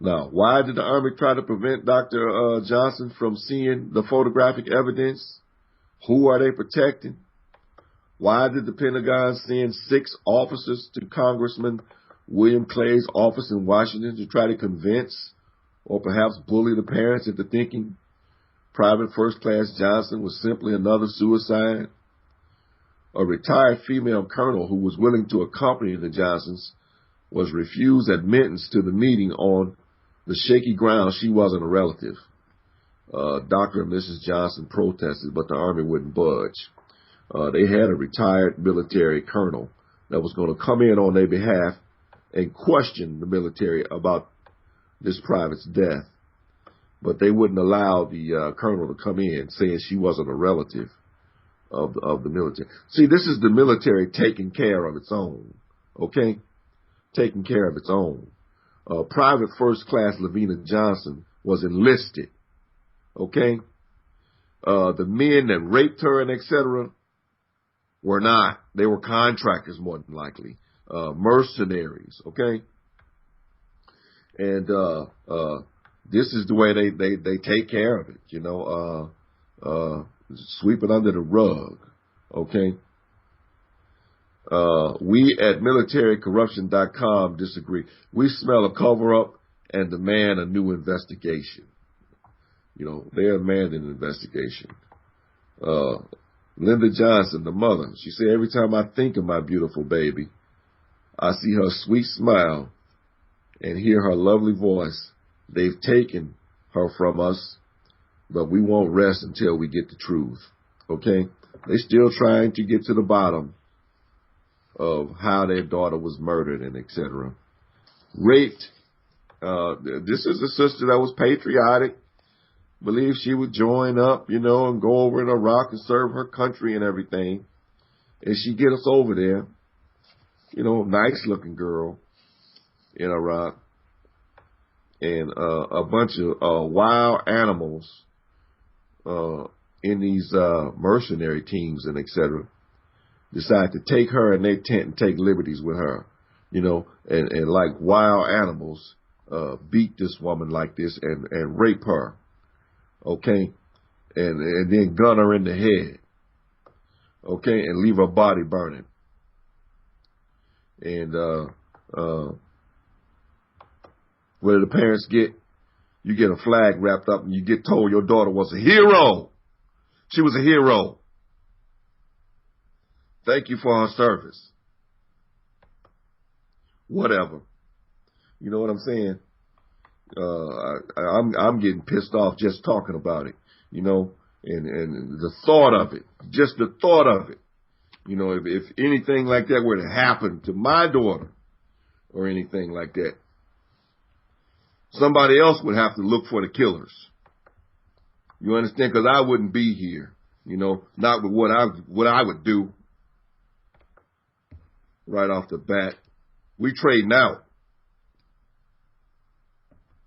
Now, why did the Army try to prevent Dr. Johnson from seeing the photographic evidence? Who are they protecting? Why did the Pentagon send 6 officers to Congressman William Clay's office in Washington to try to convince or perhaps bully the parents into thinking Private First Class Johnson was simply another suicide? A retired female colonel who was willing to accompany the Johnsons was refused admittance to the meeting on the shaky grounds she wasn't a relative. Dr. and Mrs. Johnson protested, but the Army wouldn't budge. They had a retired military colonel that was going to come in on their behalf and question the military about this private's death. But they wouldn't allow the colonel to come in, saying she wasn't a relative of the military. See, this is the military taking care of its own, okay? Taking care of its own. Private First Class Lavina Johnson was enlisted, okay? The men that raped her and etc. were not. They were contractors, more than likely. Mercenaries, okay? And this is the way they take care of it, you know, sweep it under the rug, okay? We at militarycorruption.com disagree. We smell a cover-up and demand a new investigation. You know, they demand an investigation. Linda Johnson, the mother, she said, every time I think of my beautiful baby, I see her sweet smile and hear her lovely voice. They've taken her from us, but we won't rest until we get the truth. Okay? They're still trying to get to the bottom of how their daughter was murdered and etc. Raped. This is a sister that was patriotic. Believed she would join up, you know, and go over in Iraq and serve her country and everything. And she get us over there. You know, nice looking girl in Iraq. And a bunch of wild animals in these mercenary teams and etc. decide to take her in their tent and take liberties with her, you know, and like wild animals beat this woman like this and rape her, okay, and then gun her in the head, okay, and leave her body burning. And what do the parents get? You get a flag wrapped up and you get told your daughter was a hero. She was a hero. Thank you for her service. Whatever. You know what I'm saying? I'm getting pissed off just talking about it, you know, and the thought of it, just the thought of it. You know, if anything like that were to happen to my daughter or anything like that, somebody else would have to look for the killers. You understand? Because I wouldn't be here, you know, not with what I would do right off the bat. We trading out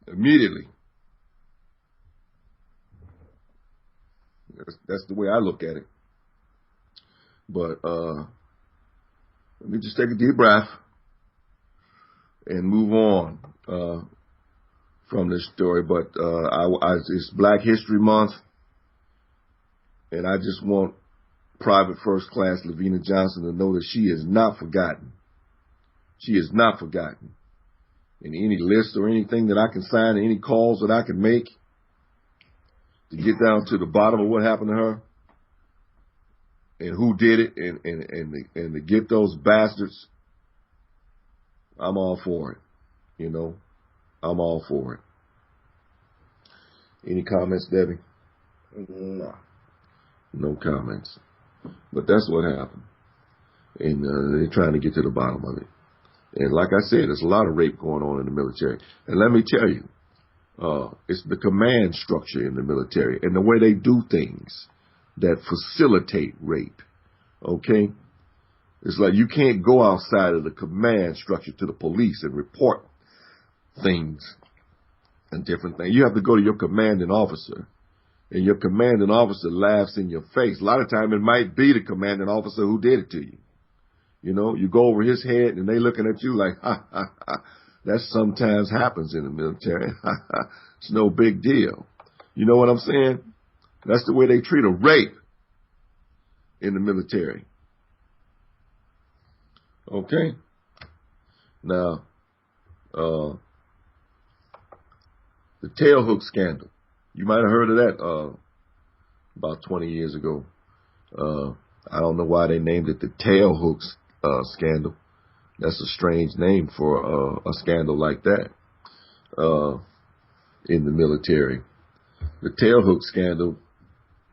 immediately. That's the way I look at it. But let me just take a deep breath and move on from this story. But it's Black History Month, and I just want Private First Class Lavina Johnson to know that she is not forgotten. She is not forgotten. In any list or anything that I can sign, any calls that I can make to get down to the bottom of what happened to her and who did it and to get those bastards, I'm all for it. You know, I'm all for it. Any comments, Debbie? No. No comments. But that's what happened. And they're trying to get to the bottom of it. And like I said, there's a lot of rape going on in the military. And let me tell you, it's the command structure in the military and the way they do things that facilitate rape. Okay? It's like you can't go outside of the command structure to the police and report things and different things. You have to go to your commanding officer. And your commanding officer laughs in your face. A lot of time it might be the commanding officer who did it to you. You know, you go over his head and they looking at you like, ha, ha, ha. That sometimes happens in the military. It's no big deal. You know what I'm saying? That's the way they treat a rape in the military. Okay? Now, the tailhook scandal. You might have heard of that about 20 years ago. I don't know why they named it the tailhooks scandal. That's a strange name for a scandal like that in the military. The tailhook scandal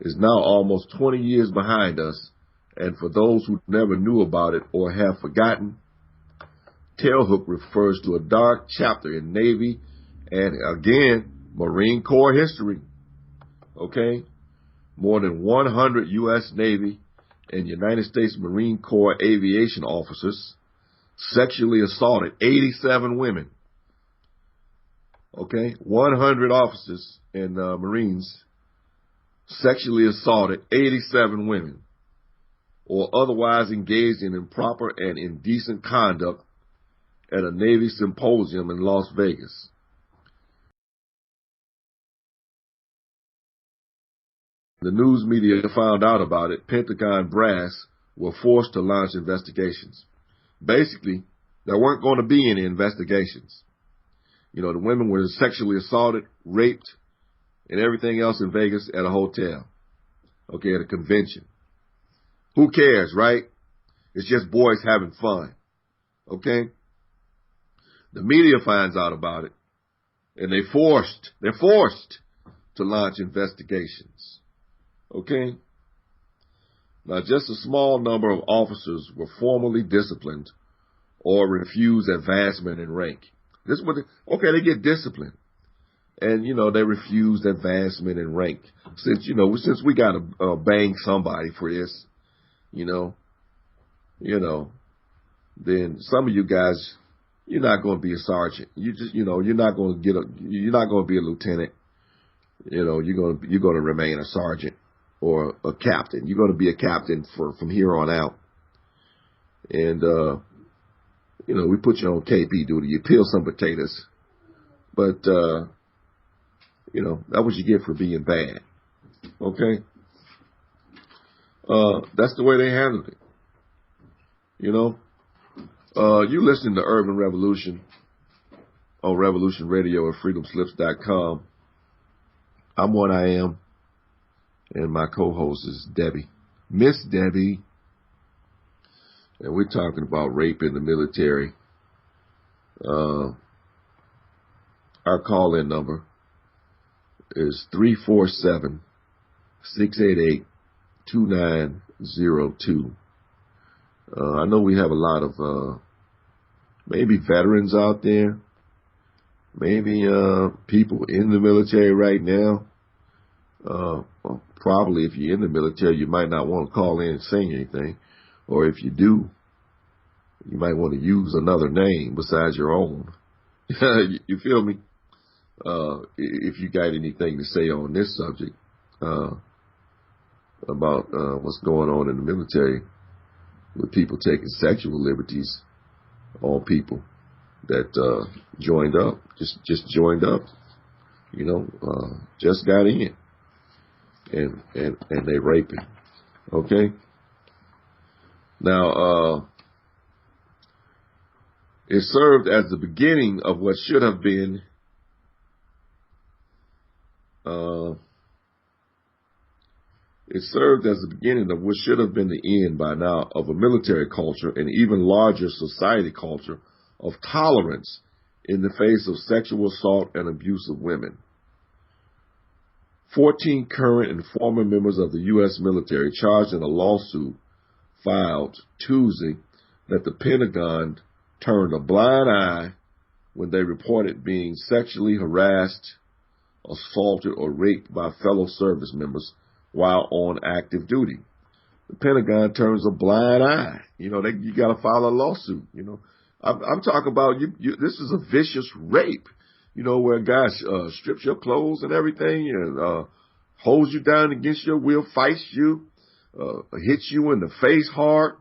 is now almost 20 years behind us, and for those who never knew about it or have forgotten, tailhook refers to a dark chapter in Navy and, again, Marine Corps history. Okay? More than 100 U.S. Navy and United States Marine Corps aviation officers sexually assaulted 87 women. Okay? 100 officers and Marines sexually assaulted 87 women or otherwise engaged in improper and indecent conduct at a Navy symposium in Las Vegas. The news media found out about it. Pentagon brass were forced to launch investigations. Basically, there weren't going to be any investigations. You know, the women were sexually assaulted, raped, and everything else in Vegas at a hotel. Okay, at a convention. Who cares, right? It's just boys having fun. Okay? The media finds out about it, and they're forced to launch investigations. Okay? Now, just a small number of officers were formally disciplined or refused advancement in rank. This was they get disciplined. And, you know, they refused advancement in rank. Since we got to bang somebody for this, you know, then some of you guys, you're not going to be a sergeant. You're not going to be a lieutenant. You know, you're going to remain a sergeant or a captain. You're going to be a captain from here on out. And, we put you on KP duty. You peel some potatoes. But, that's what you get for being bad. Okay? That's the way they handled it. You know? You listening to Urban Revolution on Revolution Radio at freedomslips.com. I'm One Iam, and my co-host is Debbie. Miss Debbie. And we're talking about rape in the military. Our call-in number is 347-688-2902. I know we have a lot of maybe veterans out there, maybe people in the military right now. Well, probably if you're in the military, you might not want to call in and say anything. Or if you do, you might want to use another name besides your own. You feel me? If you got anything to say on this subject about what's going on in the military with people taking sexual liberties on people that joined up, just joined up, just got in, and they raping. Okay. Now, it served as the beginning of what should have been the end by now of a military culture and even larger society culture of tolerance in the face of sexual assault and abuse of women. 14 current and former members of the U.S. military charged in a lawsuit filed Tuesday that the Pentagon turned a blind eye when they reported being sexually harassed, assaulted, or raped by fellow service members while on active duty. The Pentagon turns a blind eye. You got to file a lawsuit. I'm talking about this is a vicious rape. Where a guy strips your clothes and everything and holds you down against your will, fights you, hits you in the face hard,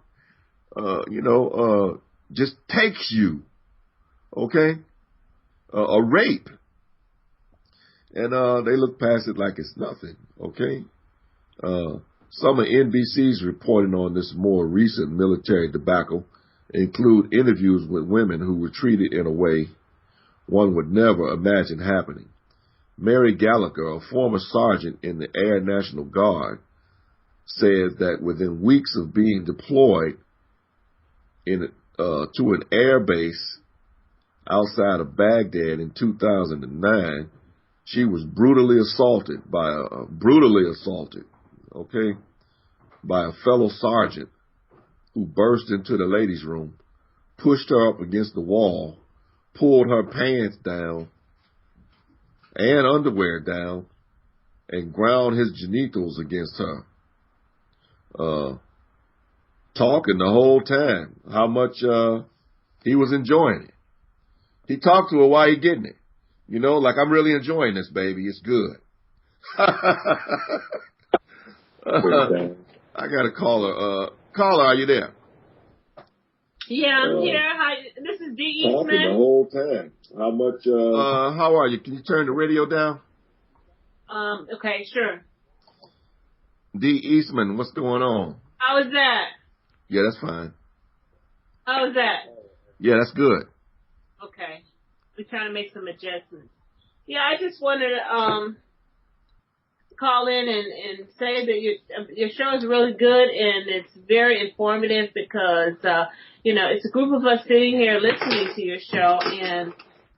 just takes you, okay? A rape. And they look past it like it's nothing, okay? Some of NBC's reporting on this more recent military debacle include interviews with women who were treated in a way one would never imagine happening. Mary Gallagher, a former sergeant in the Air National Guard, said that within weeks of being deployed to an air base outside of Baghdad in 2009, she was brutally assaulted by a fellow sergeant who burst into the ladies' room, pushed her up against the wall, pulled her pants down and underwear down, and ground his genitals against her. Talking the whole time how much he was enjoying it. He talked to her while he getting it. Like, I'm really enjoying this, baby. It's good. I got a caller. Caller, are you there? Yeah, I'm here. Hi, this is D. Eastman. Talking the whole time. How much? How are you? Can you turn the radio down? Okay, sure. D. Eastman, what's going on? How is that? Yeah, that's fine. How is that? Yeah, that's good. Okay. We're trying to make some adjustments. Yeah, I just wanted to call in and say that your show is really good and it's very informative because, it's a group of us sitting here listening to your show, and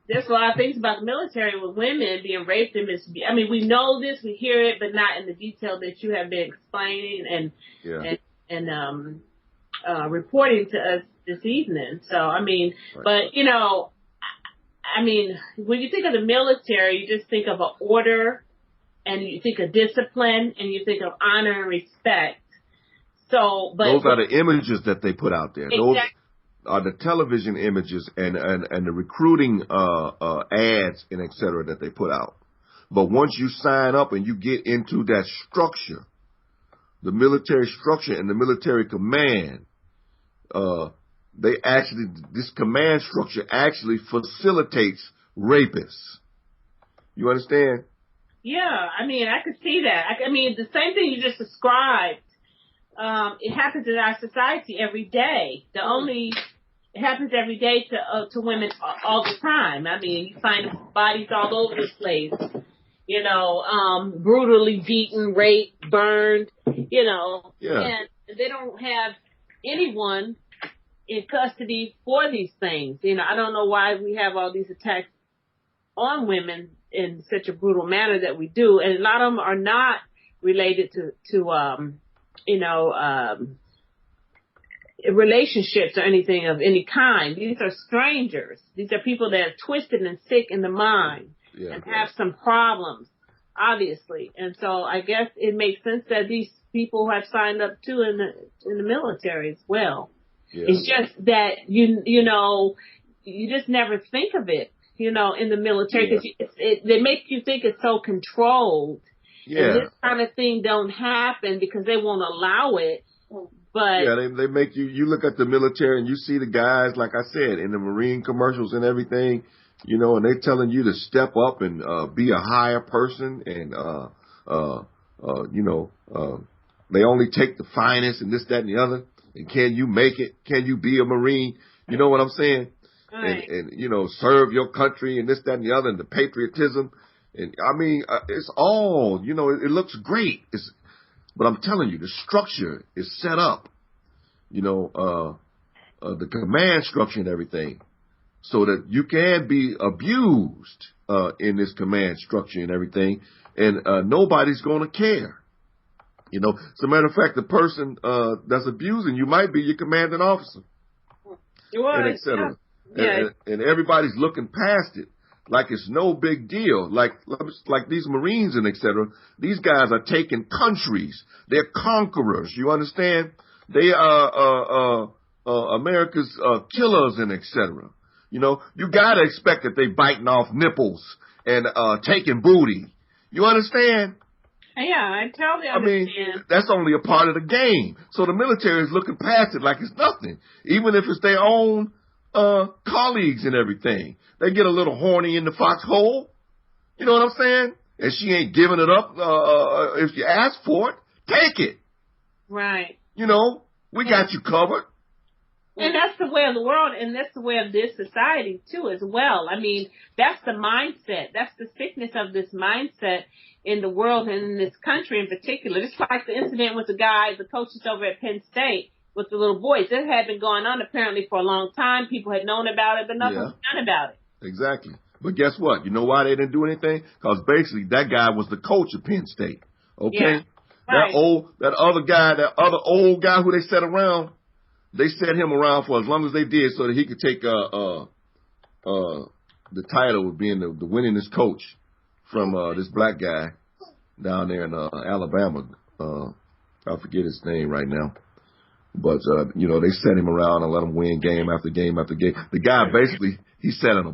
there's a lot of things about the military with women being raped and I mean, we know this, we hear it, but not in the detail that you have been explaining and reporting to us this evening. So, I mean, right. But, I mean, when you think of the military, you just think of an order, and you think of discipline, and you think of honor and respect. So, but those are the images that they put out there. Exactly. Those are the television images and the recruiting ads and et cetera that they put out. But once you sign up and you get into that structure, the military structure and the military command, this command structure actually facilitates rapists. You understand? Yeah, I mean, I could see that. I mean, the same thing you just described, it happens in our society every day. It happens every day to women all the time. I mean, you find bodies all over the place, brutally beaten, raped, burned, Yeah. And they don't have anyone in custody for these things. I don't know why we have all these attacks on women in such a brutal manner that we do, and a lot of them are not related to relationships or anything of any kind. These are strangers. These are people that are twisted and sick in the mind and have some problems, obviously. And so I guess it makes sense that these people have signed up too in the military as well. Yeah. It's just that you just never think of it, in the military, because they make you think it's so controlled. Yeah. And this kind of thing don't happen because they won't allow it. But they make you look at the military and you see the guys, like I said, in the Marine commercials and everything, and they're telling you to step up and be a higher person, and they only take the finest and this, that, and the other. And can you make it? Can you be a Marine? You know what I'm saying? Right. And serve your country and this, that, and the other, and the patriotism. And I mean, it's all, it looks great. But I'm telling you, the structure is set up, the command structure and everything, so that you can be abused in this command structure and everything, and nobody's going to care. As a matter of fact, the person that's abusing you might be your commanding officer, and et cetera. Yeah. And everybody's looking past it like it's no big deal. Like these Marines and et cetera, these guys are taking countries. They're conquerors. You understand? They are America's killers and et cetera. You gotta expect that they biting off nipples and taking booty. You understand? Yeah, I totally understand. I mean, that's only a part of the game. So the military is looking past it like it's nothing, even if it's their own colleagues and everything. They get a little horny in the foxhole. You know what I'm saying? And she ain't giving it up if you ask for it. Take it. Right. We got you covered. And that's the way of the world, and that's the way of this society, too, as well. I mean, that's the mindset. That's the sickness of this mindset in the world and in this country in particular. Just like the incident with the coaches over at Penn State with the little boys. This had been going on apparently for a long time. People had known about it, but nothing was done about it. Exactly. But guess what? You know why they didn't do anything? Because basically that guy was the coach of Penn State. Okay? Yeah. Right. That other old guy who they set around, they set him around for as long as they did so that he could take the title of being the winningest coach from this black guy down there in Alabama. I forget his name right now. But, they set him around and let him win game after game after game. The guy basically, he sat in a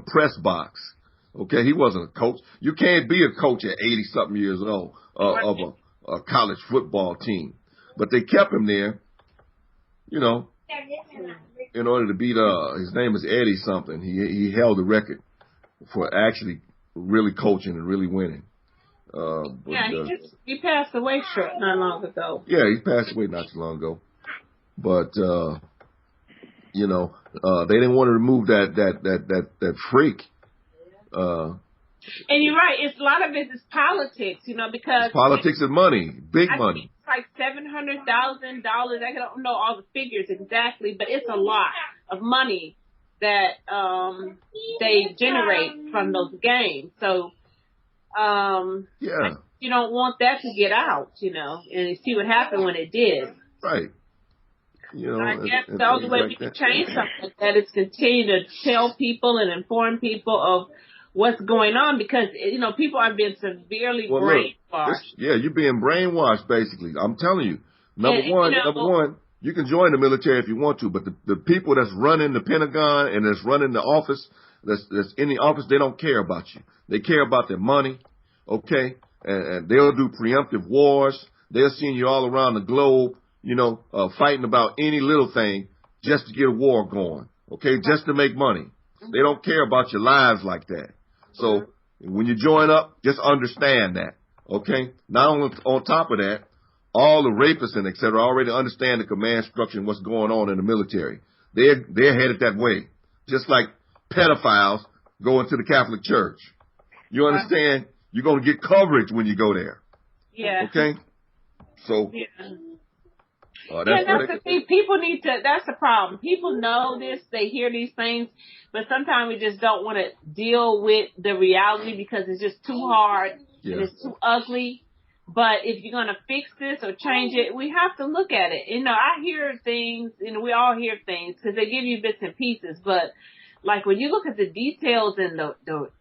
press box. Okay, he wasn't a coach. You can't be a coach at 80-something years old of a college football team. But they kept him there, in order to beat, his name is Eddie something. He held the record for actually really coaching and really winning. He passed away not long ago. Yeah, he passed away not too long ago. but they didn't want to remove that freak. And you're right. It's a lot of it is politics, because It's politics and money, big money. Think it's like $700,000. I don't know all the figures exactly, but it's a lot of money that they generate from those games. So, you don't want that to get out, and you see what happened when it did. Right. I guess the only way we can change something like that is continue to tell people and inform people of what's going on, because people are being severely brainwashed. You're being brainwashed, basically. I'm telling you. Number one, you can join the military if you want to, but the people that's running the Pentagon and that's running the office, that's in the office, they don't care about you. They care about their money, okay? And they'll do preemptive wars. They'll send you all around the globe, fighting about any little thing just to get a war going, okay? Just to make money. They don't care about your lives like that. So when you join up, just understand that, okay? Not only on top of that, all the rapists and et cetera already understand the command structure and what's going on in the military. They're headed that way. Just like pedophiles go into the Catholic Church. You understand? You're going to get coverage when you go there. Yeah. Okay? So. That's the thing. People need to, that's the problem. People know this, they hear these things, but sometimes we just don't want to deal with the reality because it's just too hard and it's too ugly. But if you're going to fix this or change it, we have to look at it. I hear things, we all hear things because they give you bits and pieces. But like when you look at the details and the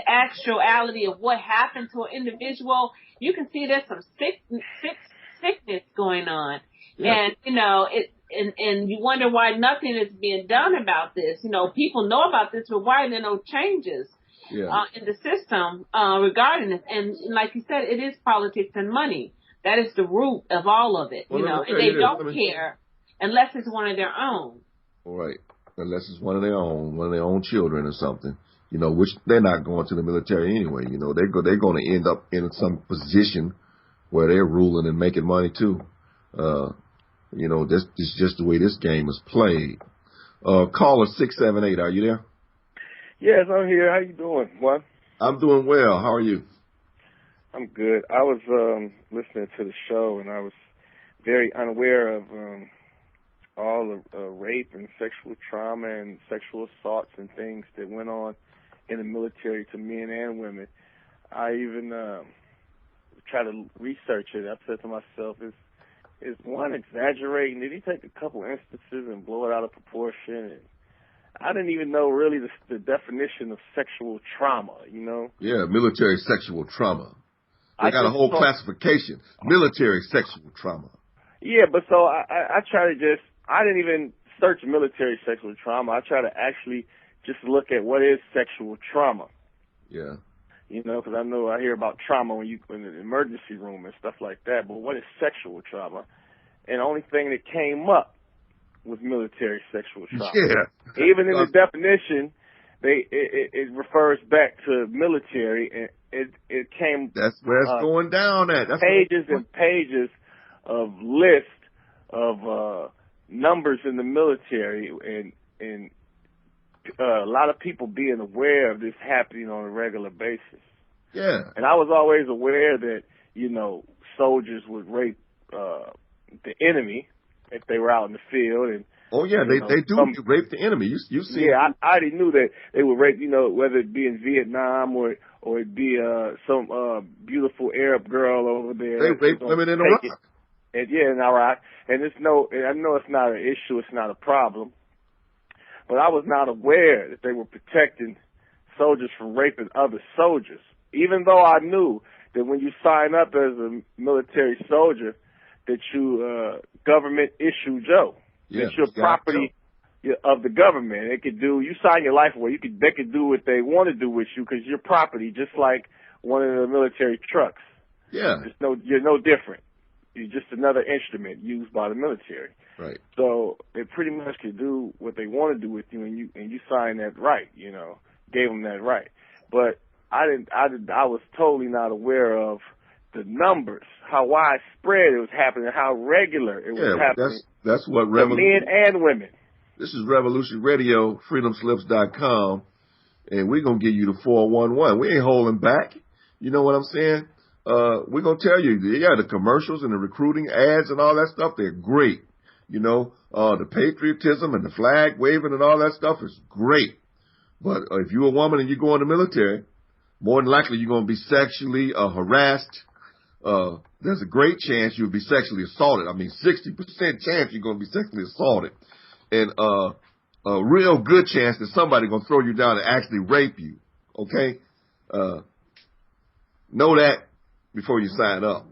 actuality of what happened to an individual, you can see there's some sickness going on. Yeah. And, and you wonder why nothing is being done about this. People know about this, but why are there no changes? In the system regarding this. And like you said, it is politics and money. That is the root of all of it, and they don't care unless it's one of their own. Right. Unless it's one of their own children or something, which they're not going to the military anyway. They're going to end up in some position where they're ruling and making money too. This is just the way this game is played. Caller 678, are you there? Yes, I'm here. How you doing, Juan? I'm doing well. How are you? I'm good. I was listening to the show, and I was very unaware of all the rape and sexual trauma and sexual assaults and things that went on in the military to men and women. I even tried to research it. I said to myself, is one exaggerating? Did he take a couple instances and blow it out of proportion? And I didn't even know really the definition of sexual trauma, Yeah, military sexual trauma. They got a whole classification, military sexual trauma. Yeah, but so I try to I didn't even search military sexual trauma. I try to actually just look at what is sexual trauma. Yeah. Because I hear about trauma when you in the emergency room and stuff like that, but what is sexual trauma? And the only thing that came up was military sexual trauma. Yeah. Even in the definition, it refers back to military, and it came. That's where it's going down at. That's pages and pages of list of numbers in the military, and a lot of people being aware of this happening on a regular basis. Yeah. And I was always aware that soldiers would rape the enemy if they were out in the field, and they do rape the enemy. You see? Yeah, I already knew that they would rape. whether it be in Vietnam or it be some beautiful Arab girl over there. They rape women in Iraq. In Iraq, and I know it's not an issue. It's not a problem. But I was not aware that they were protecting soldiers from raping other soldiers, even though I knew that when you sign up as a military soldier, that you government issue Joe. Yeah, it's your property of the government. You sign your life away. They could do what they want to do with you because you're property, just like one of the military trucks. Yeah. You're no different. You're just another instrument used by the military. Right. So they pretty much could do what they want to do with you, and you signed that right. Gave them that right. But I was totally not aware of the numbers, how widespread it was happening, how regular it was happening. That's what for men and women. This is Revolution Radio, freedomslips.com, and we're going to give you the 411. We ain't holding back. You know what I'm saying? We're going to tell you, the commercials and the recruiting ads and all that stuff, they're great. You know, the patriotism and the flag waving and all that stuff is great. But if you're a woman and you go in the military, more than likely you're going to be sexually harassed. There's a great chance you'll be sexually assaulted. I mean, 60% chance you're going to be sexually assaulted. And a real good chance that somebody's going to throw you down and actually rape you. Okay? Know that before you sign up.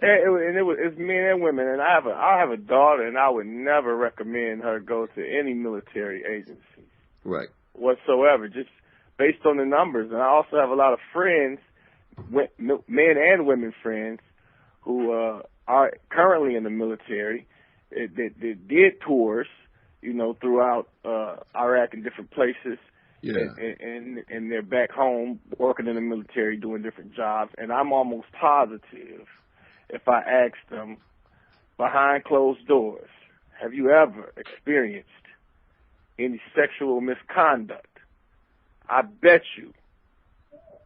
It's men and women. And I have a daughter, and I would never recommend her go to any military agency. Right. Whatsoever, just based on the numbers. And I also have a lot of friends, men and women friends, who are currently in the military. They did tours, you know, throughout Iraq and different places. Yeah. And they're back home working in the military, doing different jobs. And I'm almost positive, if I asked them behind closed doors, have you ever experienced any sexual misconduct? I bet you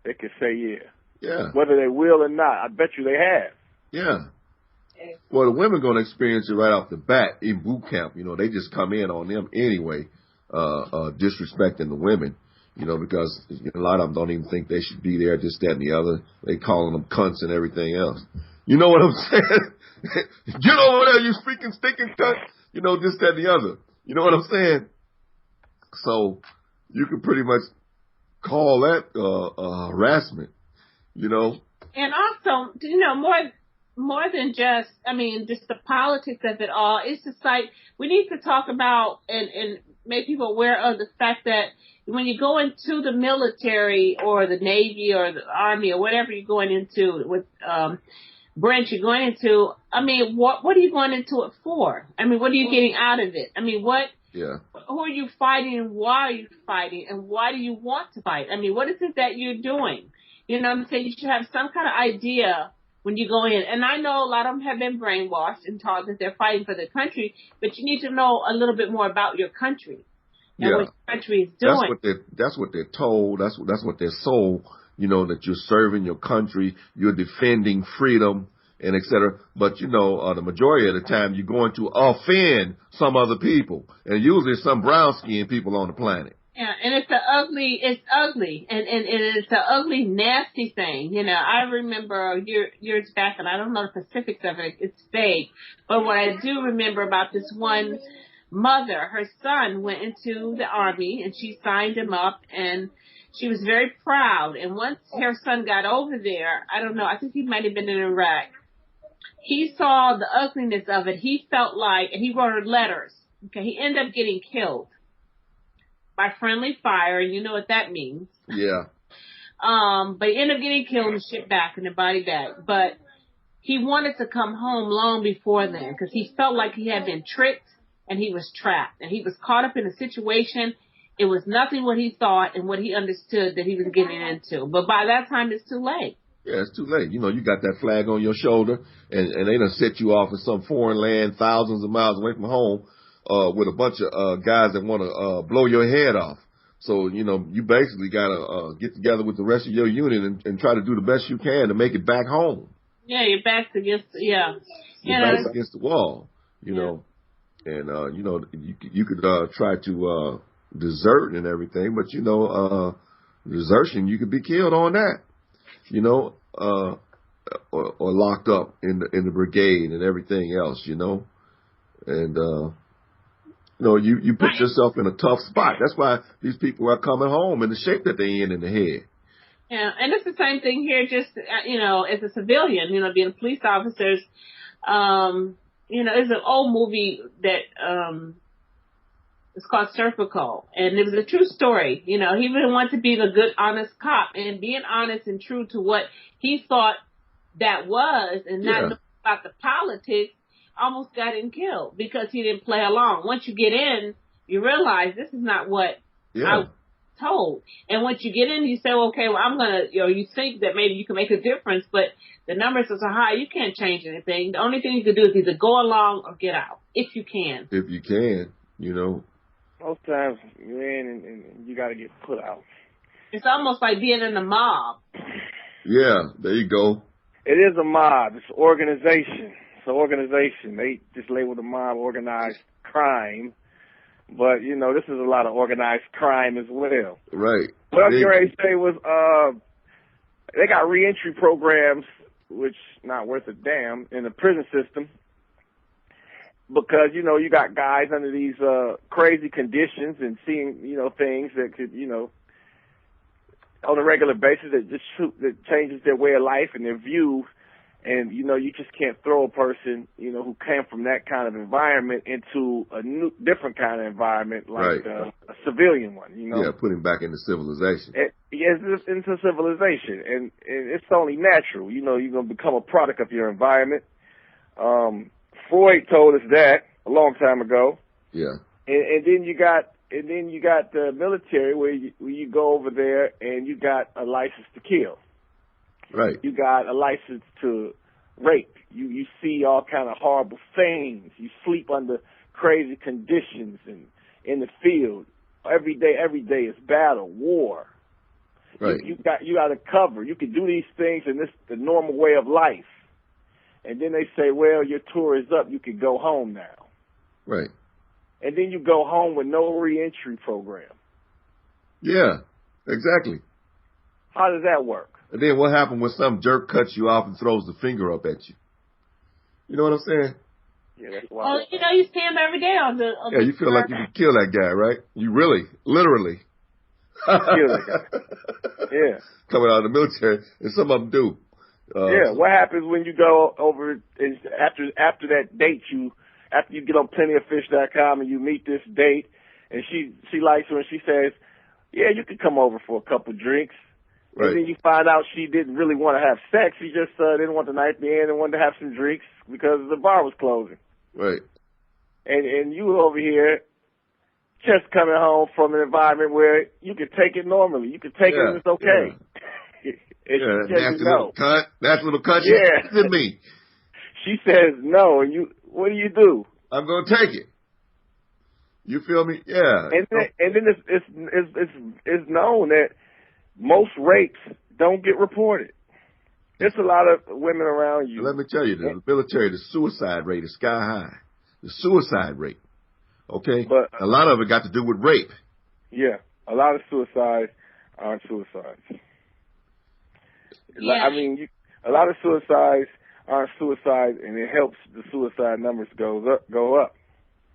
they could say yeah. Yeah. Whether they will or not, I bet you they have. Yeah. Well, the women going to experience it right off the bat in boot camp. You know, they just come in on them anyway, disrespecting the women, you know, because a lot of them don't even think they should be there, this, that, and the other. They calling them cunts and everything else. You know what I'm saying? Get over there, you freaking stinking cunt. You know, this, that, and the other. You know what I'm saying? So you can pretty much call that harassment, you know. And also, you know, more than just, I mean, just the politics of it all. It's just like we need to talk about and make people aware of the fact that when you go into the military or the Navy or the Army or whatever you're going into with branch you're going into, I mean, what are you going into it for? I mean, what are you getting out of it? I mean, who are you fighting and why are you fighting and why do you want to fight? I mean, what is it that you're doing? You know what I'm saying? You should have some kind of idea when you go in. And I know a lot of them have been brainwashed and taught that they're fighting for their country, but you need to know a little bit more about your country and what your country is doing. That's what they're told. That's what they're sold, you know, that you're serving your country, you're defending freedom, and et cetera. But, you know, the majority of the time you're going to offend some other people, and usually some brown-skinned people on the planet. Yeah, and it's ugly, and it's an ugly, nasty thing. You know, I remember years back, and I don't know the specifics of it, it's vague, but what I do remember about this one mother, her son went into the Army, and she signed him up, and she was very proud. And once her son got over there, I don't know, I think he might have been in Iraq, he saw the ugliness of it. He felt like, and he wrote her letters, okay, he ended up getting killed by friendly fire, and you know what that means. Yeah. But he ended up getting killed and shipped back in the body bag. But he wanted to come home long before then because he felt like he had been tricked and he was trapped. And he was caught up in a situation. It was nothing what he thought and what he understood that he was getting into. But by that time, it's too late. Yeah, it's too late. You know, you got that flag on your shoulder, and they done set you off in some foreign land thousands of miles away from home, with a bunch of guys that want to blow your head off. So, you know, you basically got to get together with the rest of your unit and try to do the best you can to make it back home. Yeah, your back's against, Your back's against the wall, you know. And, you know, you could try to desert and everything, but, you know, desertion, you could be killed on that, you know, or locked up in the brigade and everything else, you know. And, you know, you put yourself in a tough spot. That's why these people are coming home in the shape that they in the head. Yeah, and it's the same thing here, just, you know, as a civilian, you know, being police officers. You know, it's an old movie that it's called Serpico, and it was a true story. You know, he really wanted to be the good, honest cop, and being honest and true to what he thought that was and not knowing about the politics, almost got him killed because he didn't play along. Once you get in, you realize this is not what told. And once you get in, you say, well, okay, well, I'm going to, you think that maybe you can make a difference, but the numbers are so high, you can't change anything. The only thing you can do is either go along or get out, if you can. If you can, Most times you're in and you got to get put out. It's almost like being in a mob. Yeah, there you go. It is a mob. It's an organization. It's an organization. They just label the mob organized crime. But, this is a lot of organized crime as well. Right. What I was going to say was they got reentry programs, which not worth a damn, in the prison system. Because, you got guys under these crazy conditions and seeing, things that could, on a regular basis that changes their way of life and their view. And, you just can't throw a person, who came from that kind of environment into a different kind of environment like a civilian one, Yeah, put him back into civilization. Yes, into civilization. And it's only natural. You're going to become a product of your environment. Freud told us that a long time ago. Yeah. And then you got the military where you go over there and you got a license to kill. Right. You got a license to rape. You see all kind of horrible things. You sleep under crazy conditions and in the field. Every day is battle, war. Right. You got to cover. You can do these things and this the normal way of life. And then they say, well, your tour is up. You can go home now. Right. And then you go home with no reentry program. Yeah, exactly. How does that work? And then what happens when some jerk cuts you off and throws the finger up at you? You know what I'm saying? Yeah, that's why. Well, you see him every day on the. Yeah, you feel like you can kill that guy, right? You really, literally. Kill that guy. Yeah. Coming out of the military, and some of them do. Yeah. What happens when you go over is after that date after you get on plentyoffish.com and you meet this date and she likes you and she says, yeah, you could come over for a couple drinks. Right. And then you find out she didn't really want to have sex. She just didn't want the night to end and wanted to have some drinks because the bar was closing. Right. And you over here just coming home from an environment where you could take it normally. You could take it and it's okay. Yeah, nasty little cunt. Nasty little cunt. Yeah. She me. She says no, and what do? I'm going to take it. You feel me? Yeah. And then it's known that most rapes don't get reported. There's a lot of women around you. Let me tell you, the military, the suicide rate is sky high. The suicide rate. Okay? But a lot of it got to do with rape. Yeah. A lot of suicides aren't suicides. Yeah. I mean, a lot of suicides aren't suicides, and it helps the suicide numbers go up.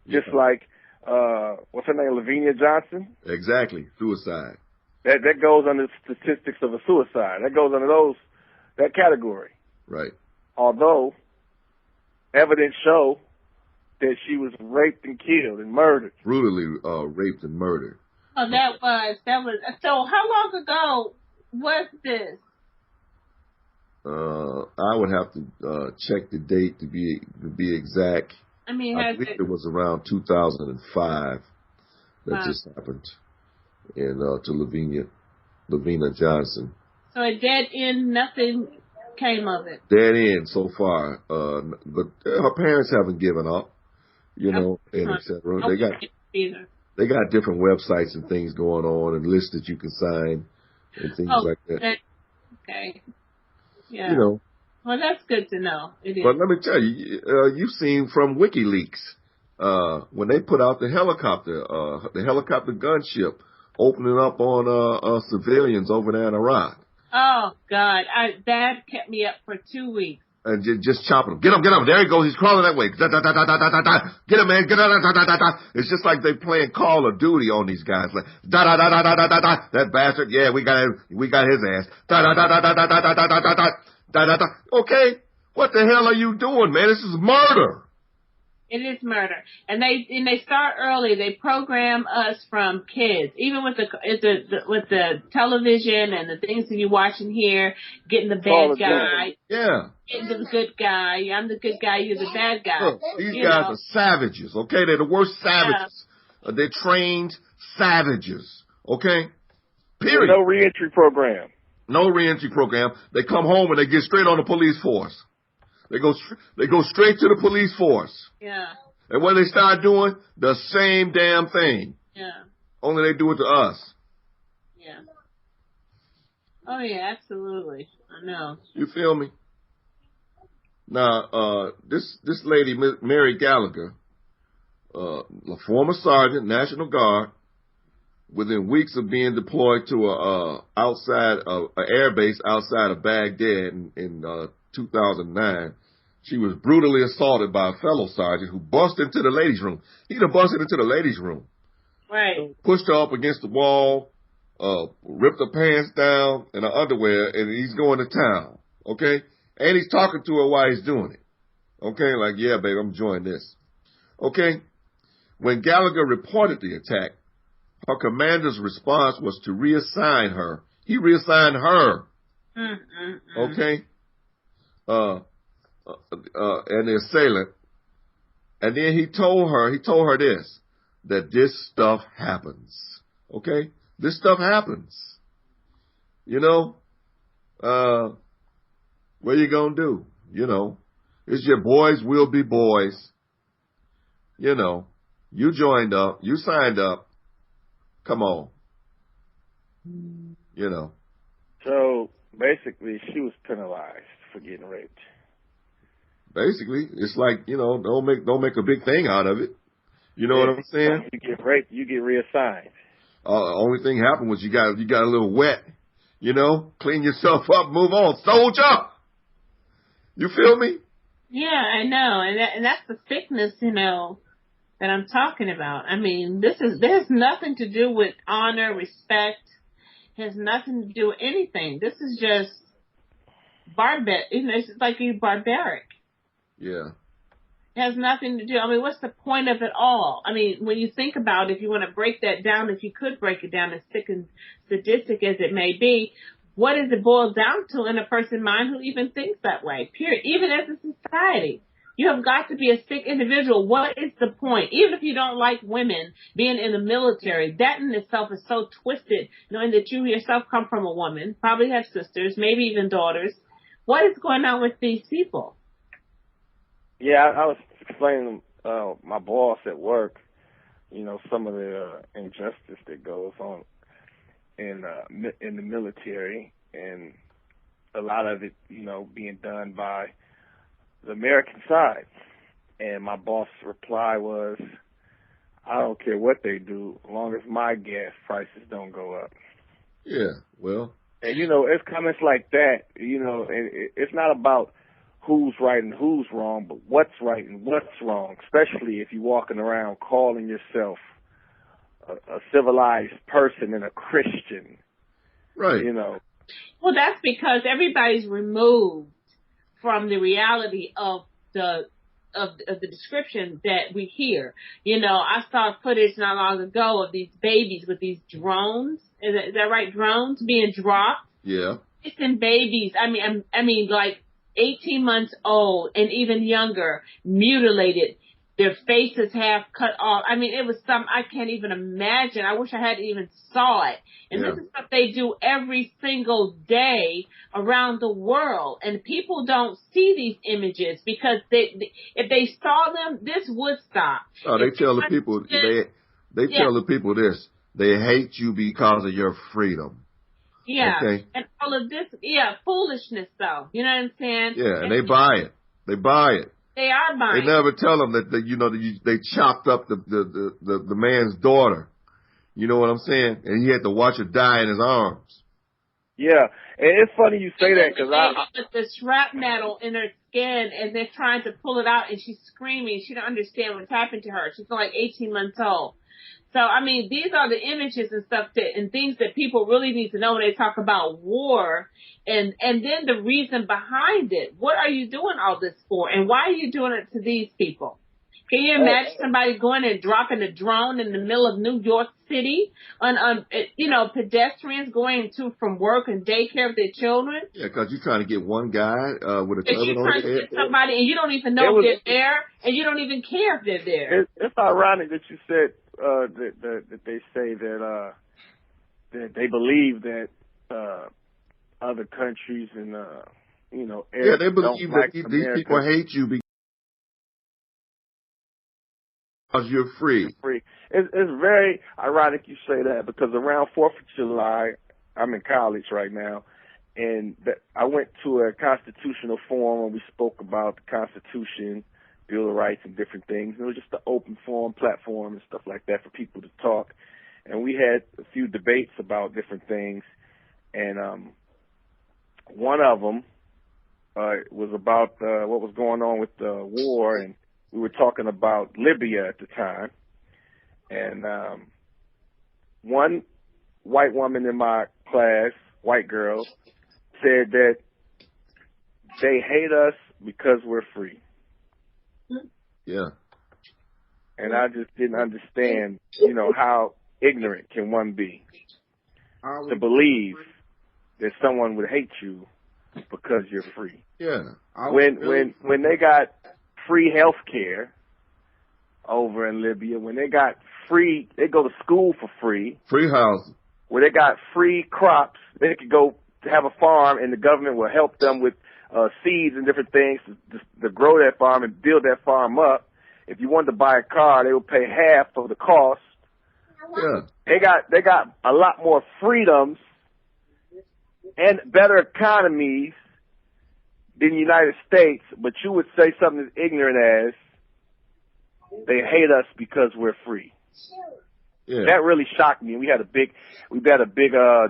Just like, what's her name, Lavinia Johnson? Exactly. Suicide. That goes under statistics of a suicide. That goes under that category. Right. Although evidence show that she was raped and killed and murdered. Brutally raped and murdered. Oh, that was. So how long ago was this? I would have to check the date to be exact. I mean, I believe it was around 2005 that this happened, and to Lavina Johnson. So a dead end, nothing came of it. Dead end so far, but her parents haven't given up, and etc. They got different websites and things going on, and lists that you can sign and things like that. Okay. Yeah. Well, that's good to know. It is. But let me tell you, you've seen from WikiLeaks when they put out the helicopter gunship opening up on civilians over there in Iraq. Oh God, that kept me up for 2 weeks. And just chopping them. Get him. There he goes. He's crawling that way. Da, da, da, da, da, da, da. Get him, man. Get da, da, da, da, da. It's just like they playing Call of Duty on these guys. Like, da, da, da, da, da, da, da, da. That bastard. Yeah, we got his ass. Da, da, da, da, da, da, da, da, da, da, da, da, da, da. Okay. What the hell are you doing, man? This is murder. It is murder, and they start early. They program us from kids, even with the television and the things that you watch and hear. Getting the bad guy, getting the good guy. I'm the good guy. You're the bad guy. Look, these guys are savages. Okay, they're the worst savages. They're trained savages. Okay, Period. No reentry program. No reentry program. They come home and they get straight on the police force. They go straight to the police force. Yeah. And what they start doing? The same damn thing. Yeah. Only they do it to us. Yeah. Oh yeah, absolutely. I know. You feel me? Now, this lady, Mary Gallagher, a former sergeant, National Guard, within weeks of being deployed to a air base outside of Baghdad in 2009, she was brutally assaulted by a fellow sergeant who busted into the ladies' room. He done busted into the ladies' room. Right. Pushed her up against the wall, ripped her pants down and her underwear, and he's going to town. Okay? And he's talking to her while he's doing it. Okay? Like, yeah, babe, I'm enjoying this. Okay? When Gallagher reported the attack, her commander's response was to reassign her. He reassigned her. Okay? And the assailant. And then he told her this, that this stuff happens. Okay? This stuff happens. You know? What you gonna do? You know? It's your boys will be boys. You know? You joined up. You signed up. Come on. You know. So basically, she was penalized for getting raped. Basically, it's like, you know, don't make a big thing out of it. You know what I'm saying? You get raped, you get reassigned. Only thing happened was you got a little wet. You know, clean yourself up, move on, soldier. You feel me? Yeah, I know, and that's the sickness, you know, that I'm talking about. I mean, there's nothing to do with honor, respect. It has nothing to do with anything. This is just barbaric. You know, it's like you're barbaric. Yeah. It has nothing to do. I mean, what's the point of it all? I mean, when you think about it, if you want to break that down, if you could break it down as sick and sadistic as it may be, what does it boil down to in a person's mind who even thinks that way? Period. Even as a society, you have got to be a sick individual. What is the point? Even if you don't like women being in the military, that in itself is so twisted, knowing that you yourself come from a woman, probably have sisters, maybe even daughters. What is going on with these people? Yeah, I was explaining to my boss at work, you know, some of the injustice that goes on in the military, and a lot of it, you know, being done by the American side. And my boss' reply was, I don't care what they do, as long as my gas prices don't go up. Yeah, well. And, you know, it's comments like that, you know, and it's not about who's right and who's wrong, but what's right and what's wrong, especially if you're walking around calling yourself a civilized person and a Christian. Right. You know. Well, that's because everybody's removed from the reality of the description that we hear. You know, I saw footage not long ago of these babies with these drones. Is that right? Drones being dropped. Yeah. It's in babies. I mean, like 18 months old and even younger, mutilated, their faces half cut off. I mean, it was I can't even imagine. I wish I had even saw it. And This is what they do every single day around the world. And people don't see these images because if they saw them, this would stop. Oh, they tell the people, they tell the people this. They hate you because of your freedom. Yeah. Okay. And all of this, foolishness though. You know what I'm saying? Yeah, and they buy it. They buy it. They are buying. They never tell them that they chopped up the man's daughter. You know what I'm saying? And he had to watch her die in his arms. Yeah, and it's funny you say that because I with the shrapnel in her skin, and they're trying to pull it out, and she's screaming. She don't understand what's happened to her. She's only like 18 months old. So, I mean, these are the images and stuff and things that people really need to know when they talk about war and then the reason behind it. What are you doing all this for? And why are you doing it to these people? Can you imagine somebody going and dropping a drone in the middle of New York City on pedestrians going to from work and daycare with their children? Yeah, because you're trying to get one guy with a turban on his head. Somebody, and you don't even know if they're there, and you don't even care if they're there. It's ironic that you said that they say that that they believe that other countries and Yeah, they Arabs believe don't that like these America. people hate you because you're free. It's very ironic you say that, because around 4th of July, I'm in college right now, and I went to a constitutional forum where we spoke about the Constitution, Bill of Rights, and different things. It was just an open forum platform and stuff like that for people to talk. And we had a few debates about different things, and one of them was about what was going on with the war, and we were talking about Libya at the time. And one white woman in my class, white girl, said that they hate us because we're free. Yeah. And I just didn't understand, how ignorant can one be to believe that someone would hate you because you're free. Yeah. When they got free health care over in Libya, when they got free, they go to school for free. Free housing. Where they got free crops, they could go to have a farm, and the government will help them with seeds and different things to grow that farm and build that farm up. If you wanted to buy a car, they would pay half of the cost. Yeah. They got a lot more freedoms and better economies than the United States, but you would say something as ignorant as they hate us because we're free. Yeah. That really shocked me. We had a big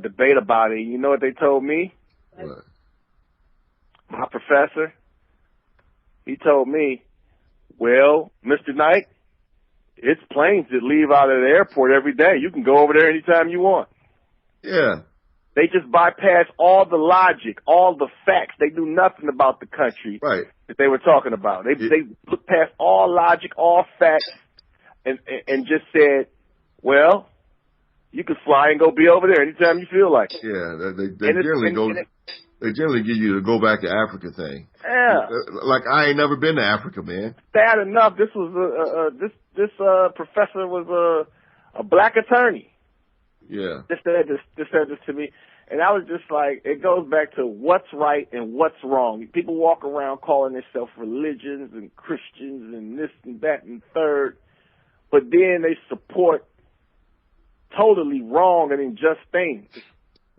debate about it. You know what they told me? What? My professor, he told me, well, Mr. Knight, it's planes that leave out of the airport every day. You can go over there anytime you want. Yeah. They just bypass all the logic, all the facts. They knew nothing about the country that they were talking about. They looked past all logic, all facts, and just said, well, you can fly and go be over there anytime you feel like it. Yeah, they generally give you the go back to Africa thing. Yeah. Like, I ain't never been to Africa, man. Sad enough, this was this professor was a black attorney. Yeah. Just said this to me, and I was just like, it goes back to what's right and what's wrong. People walk around calling themselves religions and Christians and this and that and third, but then they support totally wrong and unjust things.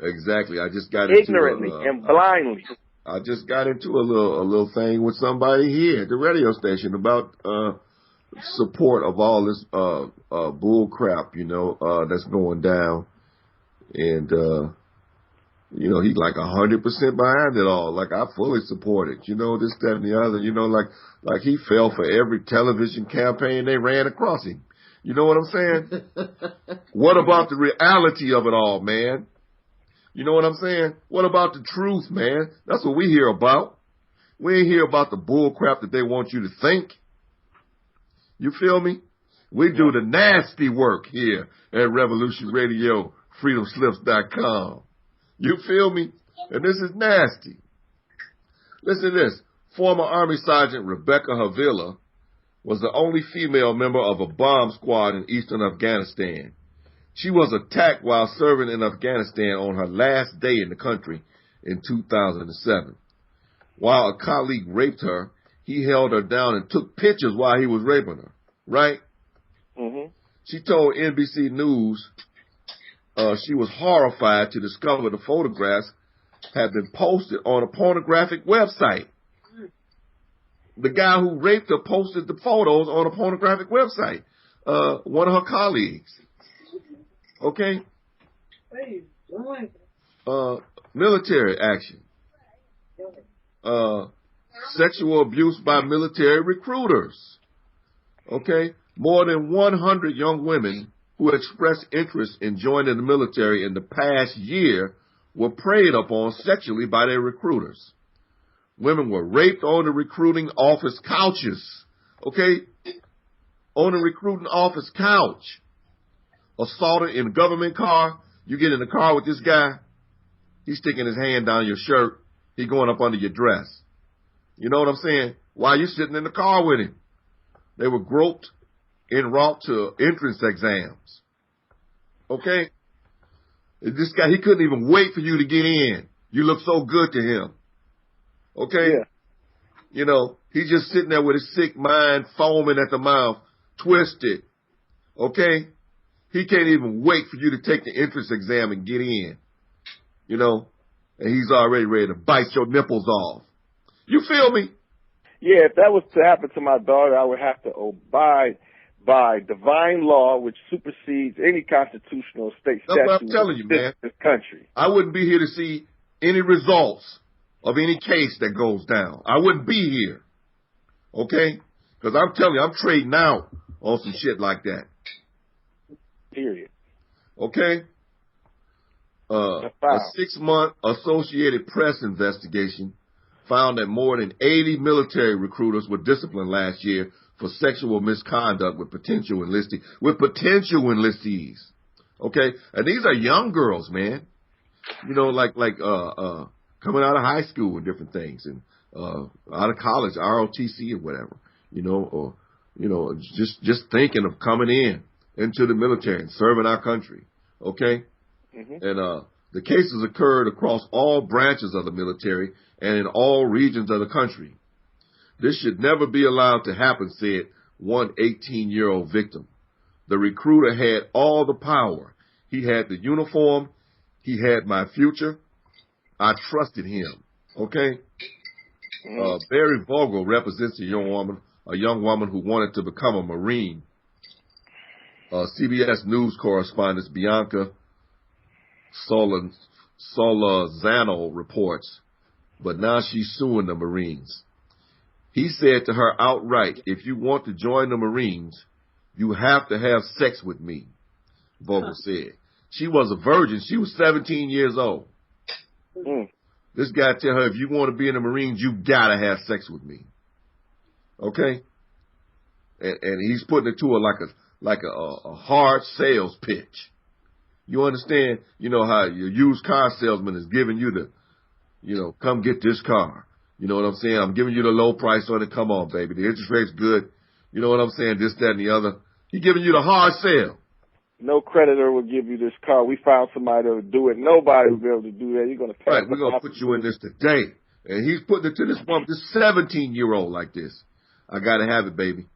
Exactly. I just got ignorantly and blindly. I just got into a little thing with somebody here at the radio station about support of all this bull crap, that's going down, and he's like 100% behind it all. Like, I fully support it, this, that, and the other, like he fell for every television campaign they ran across him. You know what I'm saying? What about the reality of it all, man? You know what I'm saying? What about the truth, man? That's what we hear about. We ain't hear about the bull crap that they want you to think. You feel me? We do the nasty work here at Revolution Radio, freedomslips.com. You feel me? And this is nasty. Listen to this. Former Army Sergeant Rebecca Havila was the only female member of a bomb squad in eastern Afghanistan. She was attacked while serving in Afghanistan on her last day in the country in 2007. While a colleague raped her, he held her down and took pictures while he was raping her, right? Mm-hmm. She told NBC News she was horrified to discover the photographs had been posted on a pornographic website. The guy who raped her posted the photos on a pornographic website, one of her colleagues. Okay? Military action. Sexual abuse by military recruiters. Okay? More than 100 young women who expressed interest in joining the military in the past year were preyed upon sexually by their recruiters. Women were raped on the recruiting office couches. Okay? On the recruiting office couch. Assaulted in a government car. You get in the car with this guy. He's sticking his hand down your shirt. He's going up under your dress. You know what I'm saying? While you sitting in the car with him. They were groped en route to entrance exams. Okay? This guy, he couldn't even wait for you to get in. You look so good to him. Okay? Yeah. You know, he's just sitting there with his sick mind foaming at the mouth, twisted. Okay? He can't even wait for you to take the entrance exam and get in. You know? And he's already ready to bite your nipples off. You feel me? Yeah, if that was to happen to my daughter, I would have to abide by divine law, which supersedes any constitutional state That's what statute I'm telling you, man. in this country. I wouldn't be here to see any results of any case that goes down. I wouldn't be here. Okay? Because I'm telling you, I'm trading out on some shit like that. Period. Okay? A 6-month Associated Press investigation found that more than 80 military recruiters were disciplined last year for sexual misconduct with potential enlistees. Okay? And these are young girls, man. You know, like coming out of high school and different things, and out of college, ROTC or whatever, you know, or, you know, just thinking of coming into the military and serving our country. Okay? Mm-hmm. And the cases occurred across all branches of the military and in all regions of the country. This should never be allowed to happen, said one 18-year-old victim. The recruiter had all the power. He had the uniform. He had my future. I trusted him. Okay? Barry Vogel represents a young woman who wanted to become a Marine. CBS News correspondent Bianca Solazano reports, but now she's suing the Marines. He said to her outright, if you want to join the Marines, you have to have sex with me, Vogel said. She was a virgin. She was 17 years old. This guy tell her, if you want to be in the Marines, you got to have sex with me. Okay? And he's putting it to her like a hard sales pitch. You understand? You know how your used car salesman is giving you the, you know, come get this car. You know what I'm saying? I'm giving you the low price on it. Come on, baby. The interest rate's good. You know what I'm saying? This, that, and the other. He's giving you the hard sell. No creditor will give you this car. We found somebody that will do it. Nobody will be able to do that. You're going to pay. Right. We're going to put you in this today. And he's putting it to this woman, this 17-year-old like this. I got to have it, baby.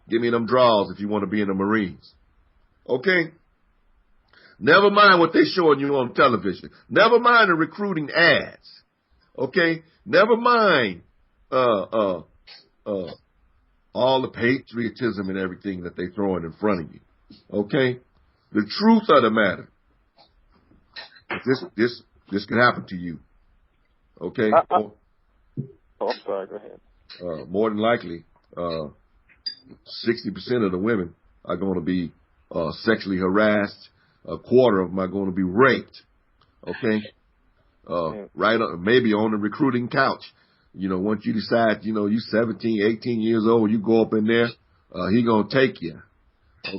Give me them draws if you want to be in the Marines. Okay? Never mind what they showing you on television. Never mind the recruiting ads. Okay? Never mind all the patriotism and everything that they throwing in front of you. Okay? The truth of the matter. This can happen to you. Okay? I'm sorry, go ahead. More than likely, 60% of the women are going to be sexually harassed. A quarter of them are going to be raped. Okay? Right up, maybe on the recruiting couch. You know, once you decide, you know, you 17, 18 years old, you go up in there, he going to take you.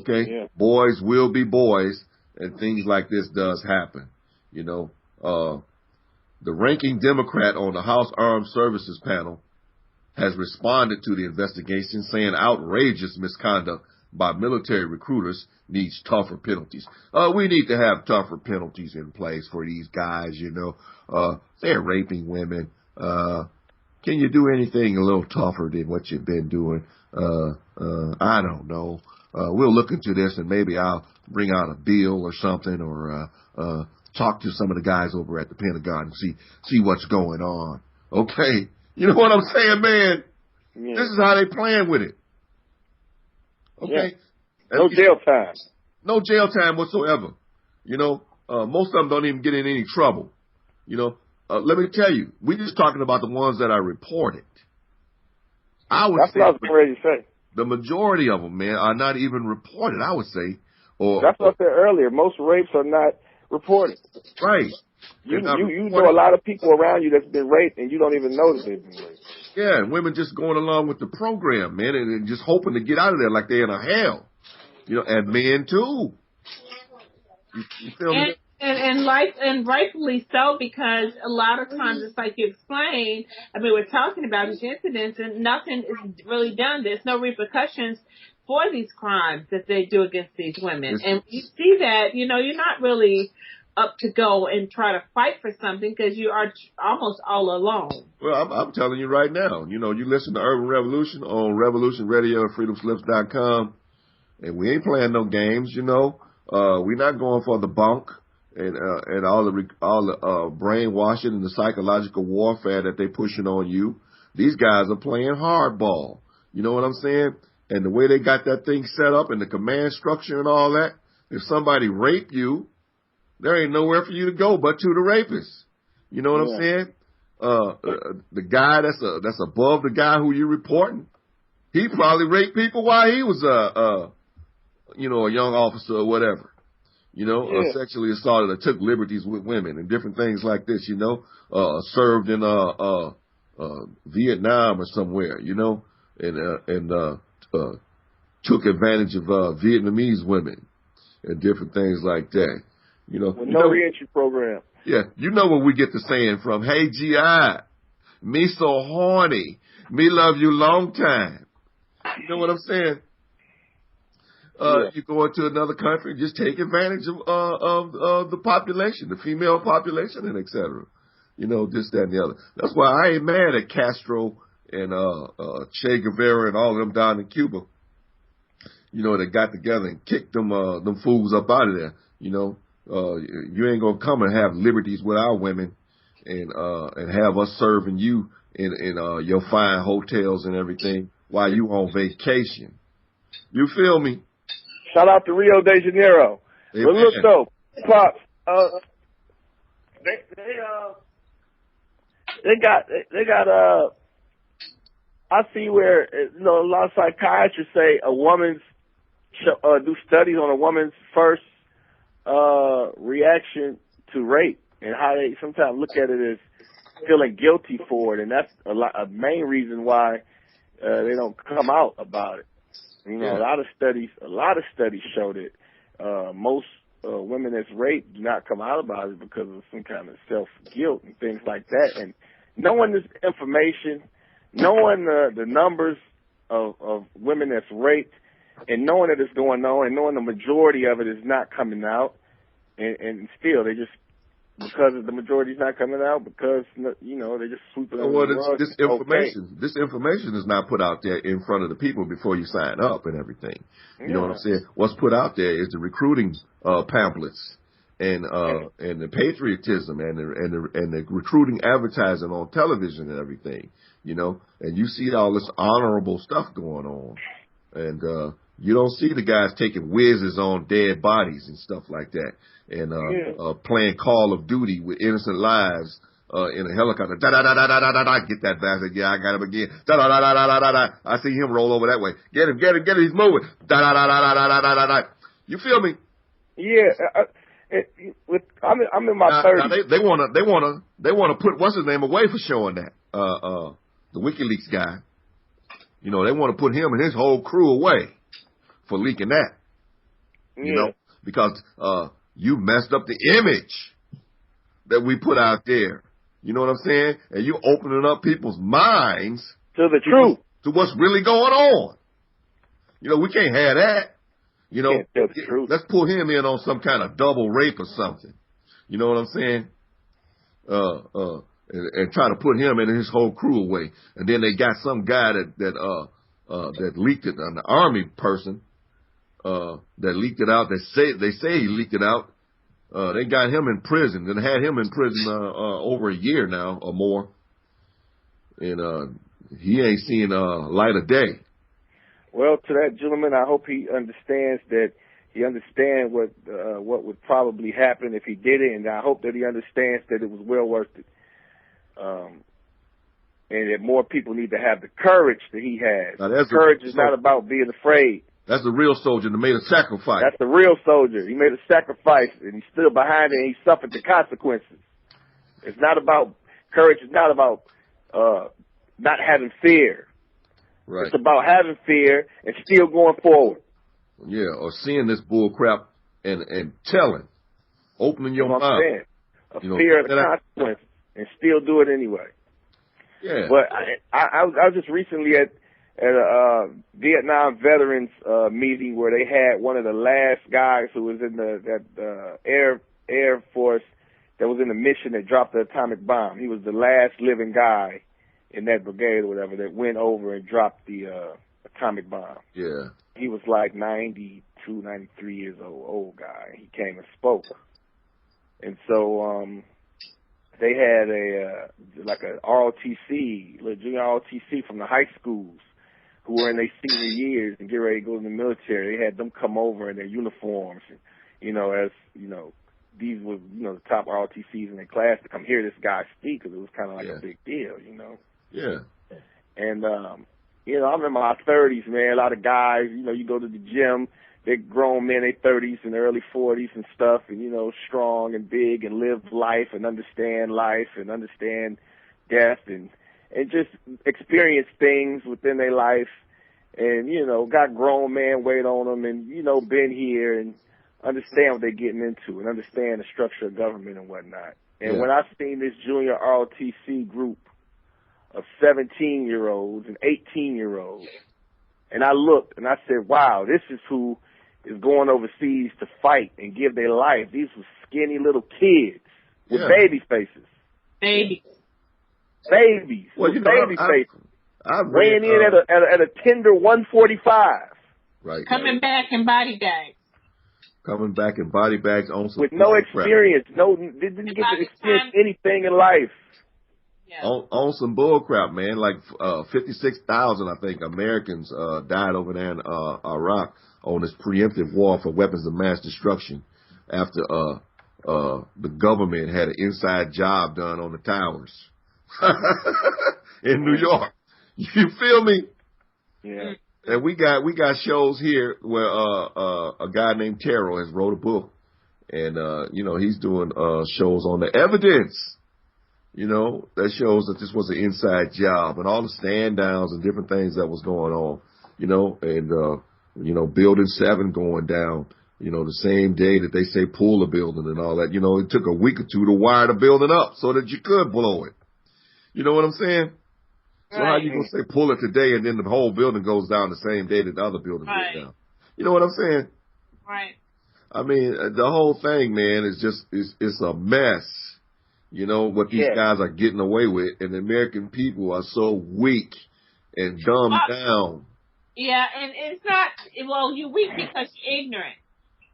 Okay? Yeah. Boys will be boys, and things like this does happen. You know, the ranking Democrat on the House Armed Services panel has responded to the investigation, saying outrageous misconduct by military recruiters needs tougher penalties. We need to have tougher penalties in place for these guys, you know. They're raping women. Can you do anything a little tougher than what you've been doing? I don't know. We'll look into this and maybe I'll bring out a bill or something, or talk to some of the guys over at the Pentagon and see what's going on. Okay? You know what I'm saying, man? Yeah. This is how they playing with it. Okay? Yeah. No jail time. No jail time whatsoever. You know, most of them don't even get in any trouble. You know, let me tell you, we're just talking about the ones that are reported. That's what I was ready to say. The majority of them, man, are not even reported, I would say. That's what I said earlier. Most rapes are not reported. Right. You know a lot of people around you that's been raped, and you don't even know that they've been raped. Yeah, and women just going along with the program, man, and just hoping to get out of there like they're in a hell. You know, and men too. You feel me? And rightfully so, because a lot of times it's like you explained. I mean, we're talking about these incidents, and nothing is really done. There's no repercussions for these crimes that they do against these women. And you see that, you know, you're not really up to go and try to fight for something because you are almost all alone. Well, I'm telling you right now, you listen to Urban Revolution on Revolution Radio and freedomslips.com, and we ain't playing no games, we're not going for the bunk and all the brainwashing and the psychological warfare that they pushing on you. These guys are playing hardball. You know what I'm saying? And the way they got that thing set up and the command structure and all that, if somebody rape you, there ain't nowhere for you to go but to the rapist. You know what I'm saying? The guy that's above the guy who you're reporting, he probably raped people while he was a young officer or whatever. Sexually assaulted or took liberties with women and different things like this. Served in Vietnam or somewhere. And took advantage of Vietnamese women and different things like that. With no reentry program. Yeah, where we get the saying from. Hey, G.I., me so horny, me love you long time. You know what I'm saying? You go into another country, just take advantage of the population, the female population, and et cetera. This, that, and the other. That's why I ain't mad at Castro and Che Guevara and all of them down in Cuba. They got together and kicked them fools up out of there. You ain't gonna come and have liberties with our women and have us serving you in your fine hotels and everything while you on vacation. You feel me? Shout out to Rio de Janeiro. Amen. But look though, Pops, they got I see where a lot of psychiatrists say a woman's do studies on a woman's first reaction to rape and how they sometimes look at it as feeling guilty for it, and that's a main reason why they don't come out about it. A lot of studies show that most women that's raped do not come out about it because of some kind of self-guilt and things like that. And knowing this information, knowing the numbers of women that's raped, and knowing that it's going on, and knowing the majority of it is not coming out, and still they just, because the majority is not coming out, because they just sweep it under the rug. This information is not put out there in front of the people before you sign up and everything. You know what I'm saying? What's put out there is the recruiting pamphlets and the patriotism and the recruiting advertising on television and everything. And you see all this honorable stuff going on, and you don't see the guys taking whizzes on dead bodies and stuff like that, and playing Call of Duty with innocent lives in a helicopter. Da da da da da da da. Get that bastard! Yeah, I got him again. Da da da da da da da. I see him roll over that way. Get him! He's moving. Da da da da da da da da. You feel me? Yeah. I'm in my 30s. They wanna put what's his name away for showing that. The WikiLeaks guy. They want to put him and his whole crew away for leaking that. Because you messed up the image that we put out there. You know what I'm saying? And you opening up people's minds to the truth, to what's really going on. We can't have that. Can't tell the truth. Let's pull him in on some kind of double rape or something. You know what I'm saying? And try to put him and his whole crew away. And then they got some guy that leaked it, an army person, that leaked it out. They say he leaked it out. They got him in prison and had him in prison, over a year now or more. And, he ain't seen, light of day. Well, to that gentleman, I hope he understands what would probably happen if he did it. And I hope that he understands that it was well worth it. And that more people need to have the courage that he has. Courage is not about being afraid. That's the real soldier that made a sacrifice. That's the real soldier. He made a sacrifice, and he stood behind it, and he suffered the consequences. It's not about courage. It's not about not having fear. Right. It's about having fear and still going forward. Yeah, or seeing this bull crap and telling, opening your mouth. Fear of the consequences, and still do it anyway. Yeah. But I was just recently at a Vietnam veterans meeting where they had one of the last guys who was in that Air Force that was in a mission that dropped the atomic bomb. He was the last living guy in that brigade or whatever that went over and dropped the atomic bomb. Yeah. He was like 92, 93 years old guy. He came and spoke. And so they had a ROTC, junior ROTC from the high schools who were in their senior years and get ready to go in the military. They had them come over in their uniforms, and, these were, the top ROTCs in their class to come hear this guy speak, because it was kind of like a big deal, Yeah. And, I'm in my 30s, man. A lot of guys, you go to the gym, they're grown men, they 30s and early 40s and stuff, and, strong and big and live life and understand death and just experience things within their life and, got grown man weight on them and, been here and understand what they're getting into and understand the structure of government and whatnot. And when I seen this junior ROTC group of 17-year-olds and 18-year-olds, and I looked and I said, wow, this is who is going overseas to fight and give their life. These were skinny little kids with baby faces. Babies. Well, baby faces. Weighing in at a tender 145. Right. Coming back in body bags. Coming back in body bags on some with no experience. Didn't get to experience anything in life. Yeah. On some bull crap, man. Like 56,000, I think, Americans died over there in Iraq on this preemptive war for weapons of mass destruction after the government had an inside job done on the towers in New York. You feel me? Yeah. And we got shows here where a guy named Terrell has wrote a book, and he's doing shows on the evidence. That shows that this was an inside job and all the stand downs and different things that was going on. And Building 7 going down. The same day that they say pull the building and all that. It took a week or two to wire the building up so that you could blow it. You know what I'm saying? So how you gonna say pull it today and then the whole building goes down the same day that the other building goes down? You know what I'm saying? Right. I mean, the whole thing, man, is just it's a mess. What these guys are getting away with, and the American people are so weak and dumbed down. Yeah, and it's not. Well, you're weak because you're ignorant.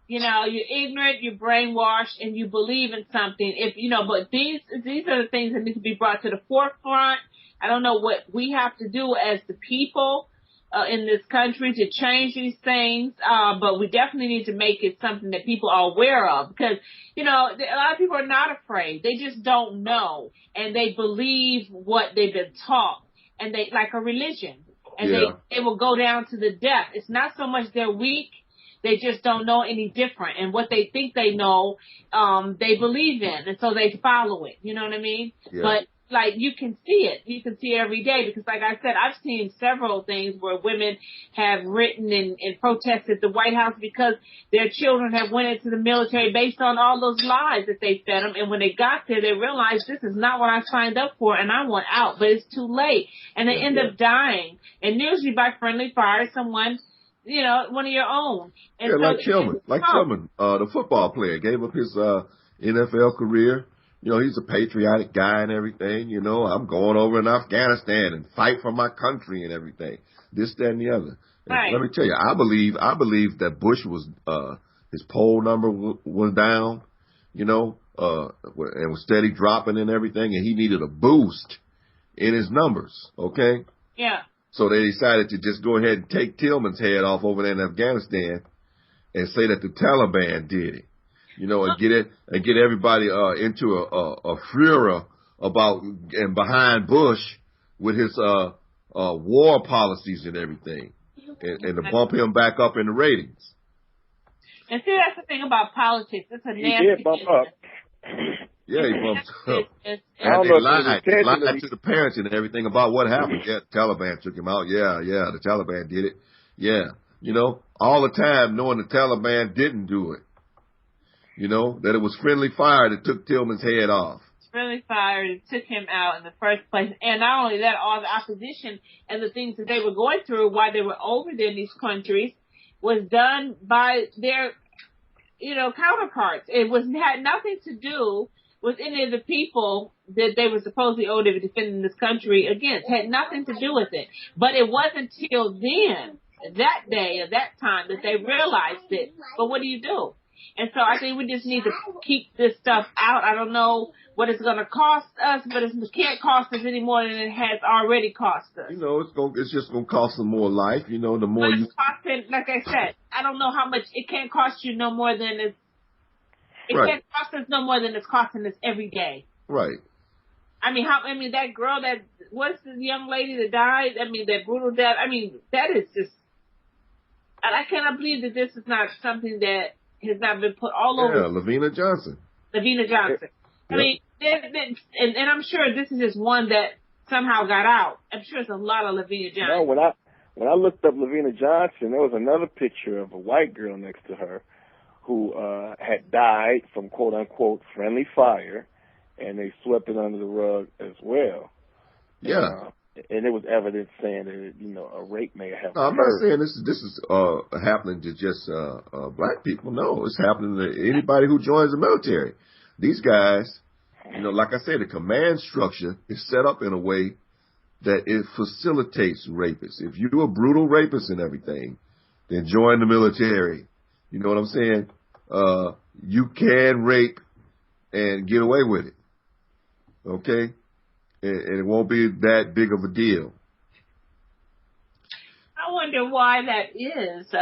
You're ignorant, you're brainwashed, and you believe in something. But these are the things that need to be brought to the forefront. I don't know what we have to do as the people in this country to change these things, but we definitely need to make it something that people are aware of, because, a lot of people are not afraid. They just don't know, and they believe what they've been taught, and they like a religion, and they will go down to the death. It's not so much they're weak. They just don't know any different, and what they think they know, they believe in, and so they follow it. You know what I mean? Yeah. But you can see it. You can see it every day, because like I said, I've seen several things where women have written and protested the White House because their children have went into the military based on all those lies that they fed them. And when they got there, they realized this is not what I signed up for, and I want out, but it's too late. And they end up dying, and usually by friendly fire, someone, one of your own. And like Tillman, the football player, gave up his NFL career. He's a patriotic guy and everything. I'm going over in Afghanistan and fight for my country and everything. This, that, and the other. And let me tell you, I believe that Bush was his poll number was down, and was steady dropping and everything, and he needed a boost in his numbers. Okay. Yeah. So they decided to just go ahead and take Tillman's head off over there in Afghanistan and say that the Taliban did it. And get everybody into a furor about and behind Bush with his war policies and everything, and to bump him back up in the ratings. And see, that's the thing about politics. It's a nasty. He did bump up. Yeah, he bumped up. I And don't they know lied to the parents and everything about what happened. Yeah, the Taliban took him out. Yeah, the Taliban did it. Yeah, all the time knowing the Taliban didn't do it. That it was friendly fire that took Tillman's head off. Friendly fire that took him out in the first place. And not only that, all the opposition and the things that they were going through while they were over there in these countries was done by their counterparts. It had nothing to do with any of the people that they were supposedly owed to defending this country against. Had nothing to do with it. But it wasn't until then, that day or that time, that they realized it. But what do you do? And so I think we just need to keep this stuff out. I don't know what it's going to cost us, but it can't cost us any more than it has already cost us. It's just going to cost them more life. The more but it's costing, like I said, I don't know how much. It can't cost you no more than it's. It can't cost us no more than it's costing us every day. Right. That girl what's the young lady that died? That brutal death. That is just. I cannot believe that this is not something that has not been put all over. Yeah, Lavina Johnson. Yep. And I'm sure this is just one that somehow got out. I'm sure it's a lot of Lavina Johnson. No, when I looked up Lavina Johnson, there was another picture of a white girl next to her who had died from quote unquote friendly fire, and they swept it under the rug as well. Yeah. And it was evidence saying that a rape may have occurred. I'm not saying this is happening to just black people. No, it's happening to anybody who joins the military. These guys, like I said, the command structure is set up in a way that it facilitates rapists. If you're a brutal rapist and everything, then join the military. You know what I'm saying? You can rape and get away with it. Okay? And it won't be that big of a deal. I wonder why that is.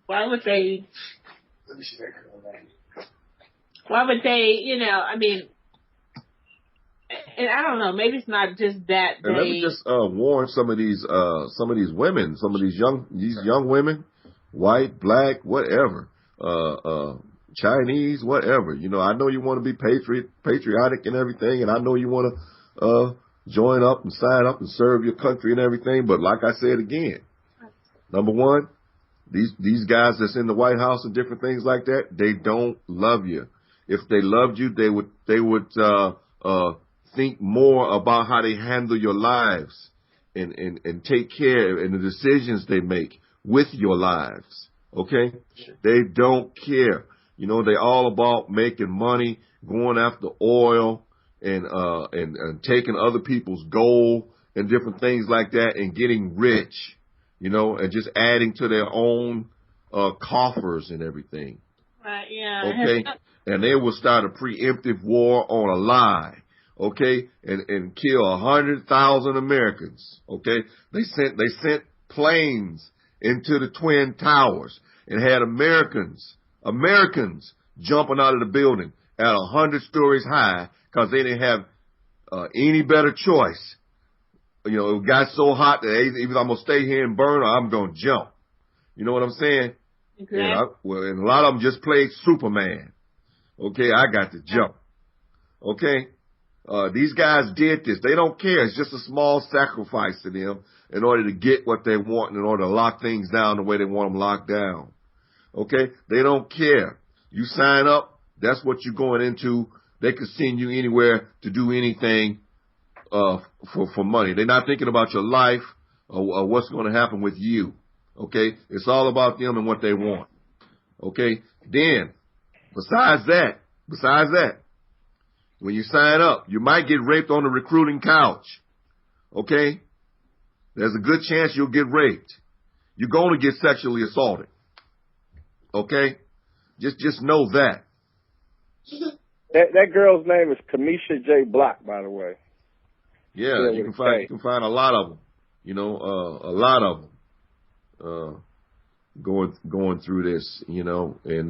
Why would they? Let me see that girl name. Why would they? And I don't know. Maybe it's not just that. And let me just warn some of these women, some of these young women, white, black, whatever, Chinese, whatever. I know you want to be patriotic and everything, and I know you want to join up and sign up and serve your country and everything. But like I said again, number one, these guys that's in the White House and different things like that, they don't love you. If they loved you, they would think more about how they handle your lives and take care in the decisions they make with your lives. Okay? They don't care. They all about making money, going after oil, and taking other people's gold and different things like that and getting rich, and just adding to their own coffers and everything. Yeah. Okay? And they will start a preemptive war on a lie, okay? And kill 100,000 Americans, okay? They sent planes into the Twin Towers and had Americans jumping out of the building at 100 stories high, because they didn't have any better choice. It got so hot that either I'm going to stay here and burn or I'm going to jump. You know what I'm saying? Exactly. And a lot of them just played Superman. Okay, I got to jump. Okay? These guys did this. They don't care. It's just a small sacrifice to them in order to get what they want, in order to lock things down the way they want them locked down. Okay? They don't care. You sign up, that's what you're going into. They could send you anywhere to do anything for money. They're not thinking about your life or what's going to happen with you. Okay? It's all about them and what they want. Okay? Then, besides that, when you sign up, you might get raped on the recruiting couch. Okay? There's a good chance you'll get raped. You're going to get sexually assaulted. Okay? Just know that. That girl's name is Kamisha J. Block, by the way. Yeah, you can find a lot of them. A lot of them going through this. And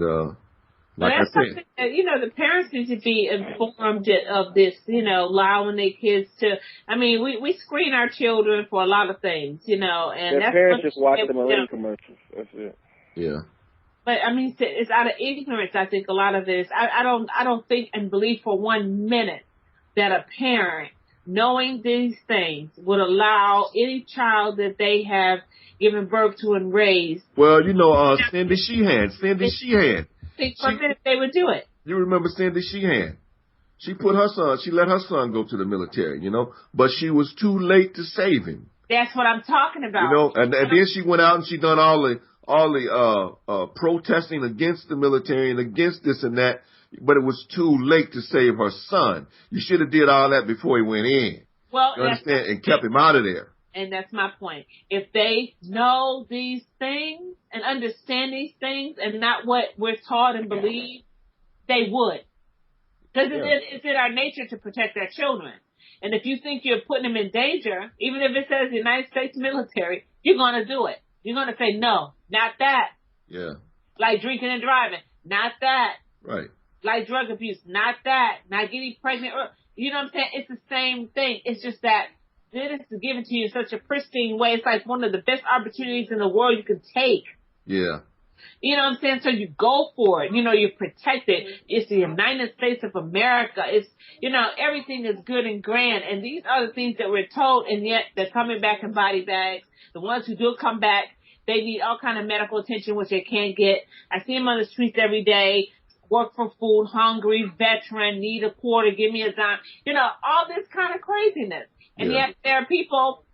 like I said, the parents need to be informed of this. Allowing their kids to. We screen our children for a lot of things. And their parents just watch the Malay commercials. That's it. Yeah. But it's out of ignorance. I think a lot of this. I don't think and believe for 1 minute that a parent, knowing these things, would allow any child that they have given birth to and raised. Well, Cindy Sheehan. Think for a minute they would do it. You remember Cindy Sheehan? She let her son go to the military. But she was too late to save him. That's what I'm talking about. And then she went out and she done all protesting against the military and against this and that, but it was too late to save her son. You should have did all that before he went in. Well, you understand? And kept him out of there. And that's my point. If they know these things and understand these things and not what we're taught and believe, they would. Because it's in our nature to protect our children. And if you think you're putting them in danger, even if it says the United States military, you're going to do it. You're going to say, no, not that. Yeah. Like drinking and driving, not that. Right. Like drug abuse, not that. Not getting pregnant. You know what I'm saying? It's the same thing. It's just that this is given to you in such a pristine way. It's like one of the best opportunities in the world you can take. Yeah. You know what I'm saying? So you go for it. You know, you're protected. It's the United States of America. It's, you know, everything is good and grand. And these are the things that we're told, and yet they're coming back in body bags. The ones who do come back, they need all kind of medical attention, which they can't get. I see them on the streets every day. Work for food, hungry, veteran, need a quarter, give me a dime. You know, all this kind of craziness. And yet there are people,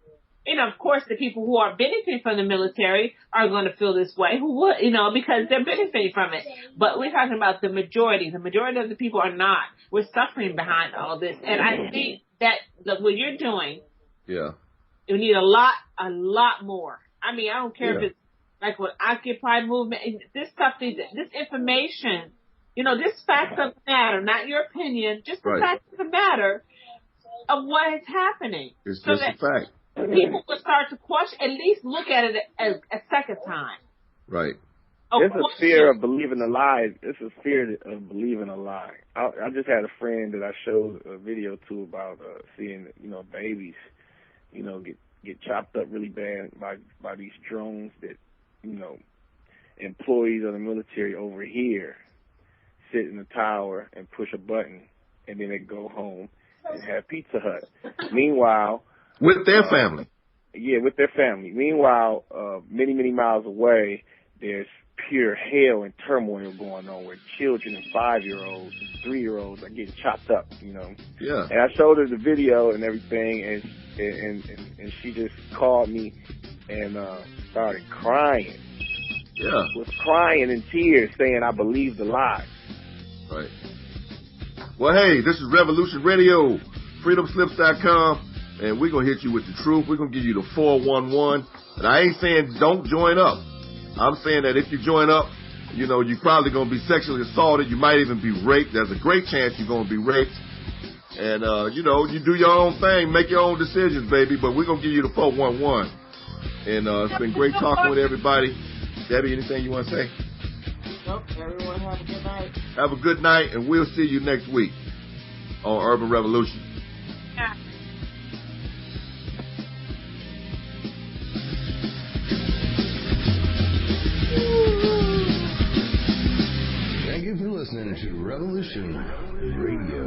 you know, of course, the people who are benefiting from the military are going to feel this way, who would, you know, because they're benefiting from it. But we're talking about the majority. The majority of the people are not. We're suffering behind all this. And I think that what you're doing, you need a lot more. I mean, I don't care if it's like what Occupy movement, this stuff, this information, you know, this facts of the matter, not your opinion, just the facts of the matter of what is happening. It's just a fact. People will start to question, at least look at it a second time. Right. It's a fear of believing a lie. It's a fear of believing a lie. I just had a friend that I showed a video to about seeing, you know, babies, you know, get chopped up really bad by these drones that, you know, employees of the military over here sit in the tower and push a button, and then they go home and have Pizza Hut. Meanwhile, with their family. Yeah, with their family. Meanwhile, many, many miles away, there's pure hell and turmoil going on where children and 5-year-olds and 3-year-olds are getting chopped up, you know. Yeah. And I showed her the video and everything, and she just called me and started crying. Yeah. Was crying in tears saying, I believe the lie. Right. Well, hey, this is Revolution Radio, freedomslips.com. And we're going to hit you with the truth. We're going to give you the 411. And I ain't saying don't join up. I'm saying that if you join up, you know, you're probably going to be sexually assaulted. You might even be raped. There's a great chance you're going to be raped. And, you know, you do your own thing. Make your own decisions, baby. But we're going to give you the 411. And it's been great talking with everybody. Debbie, anything you want to say? Nope. Everyone have a good night. Have a good night, and we'll see you next week on Urban Revolution. Yeah. Thank you for listening to Revolution Radio.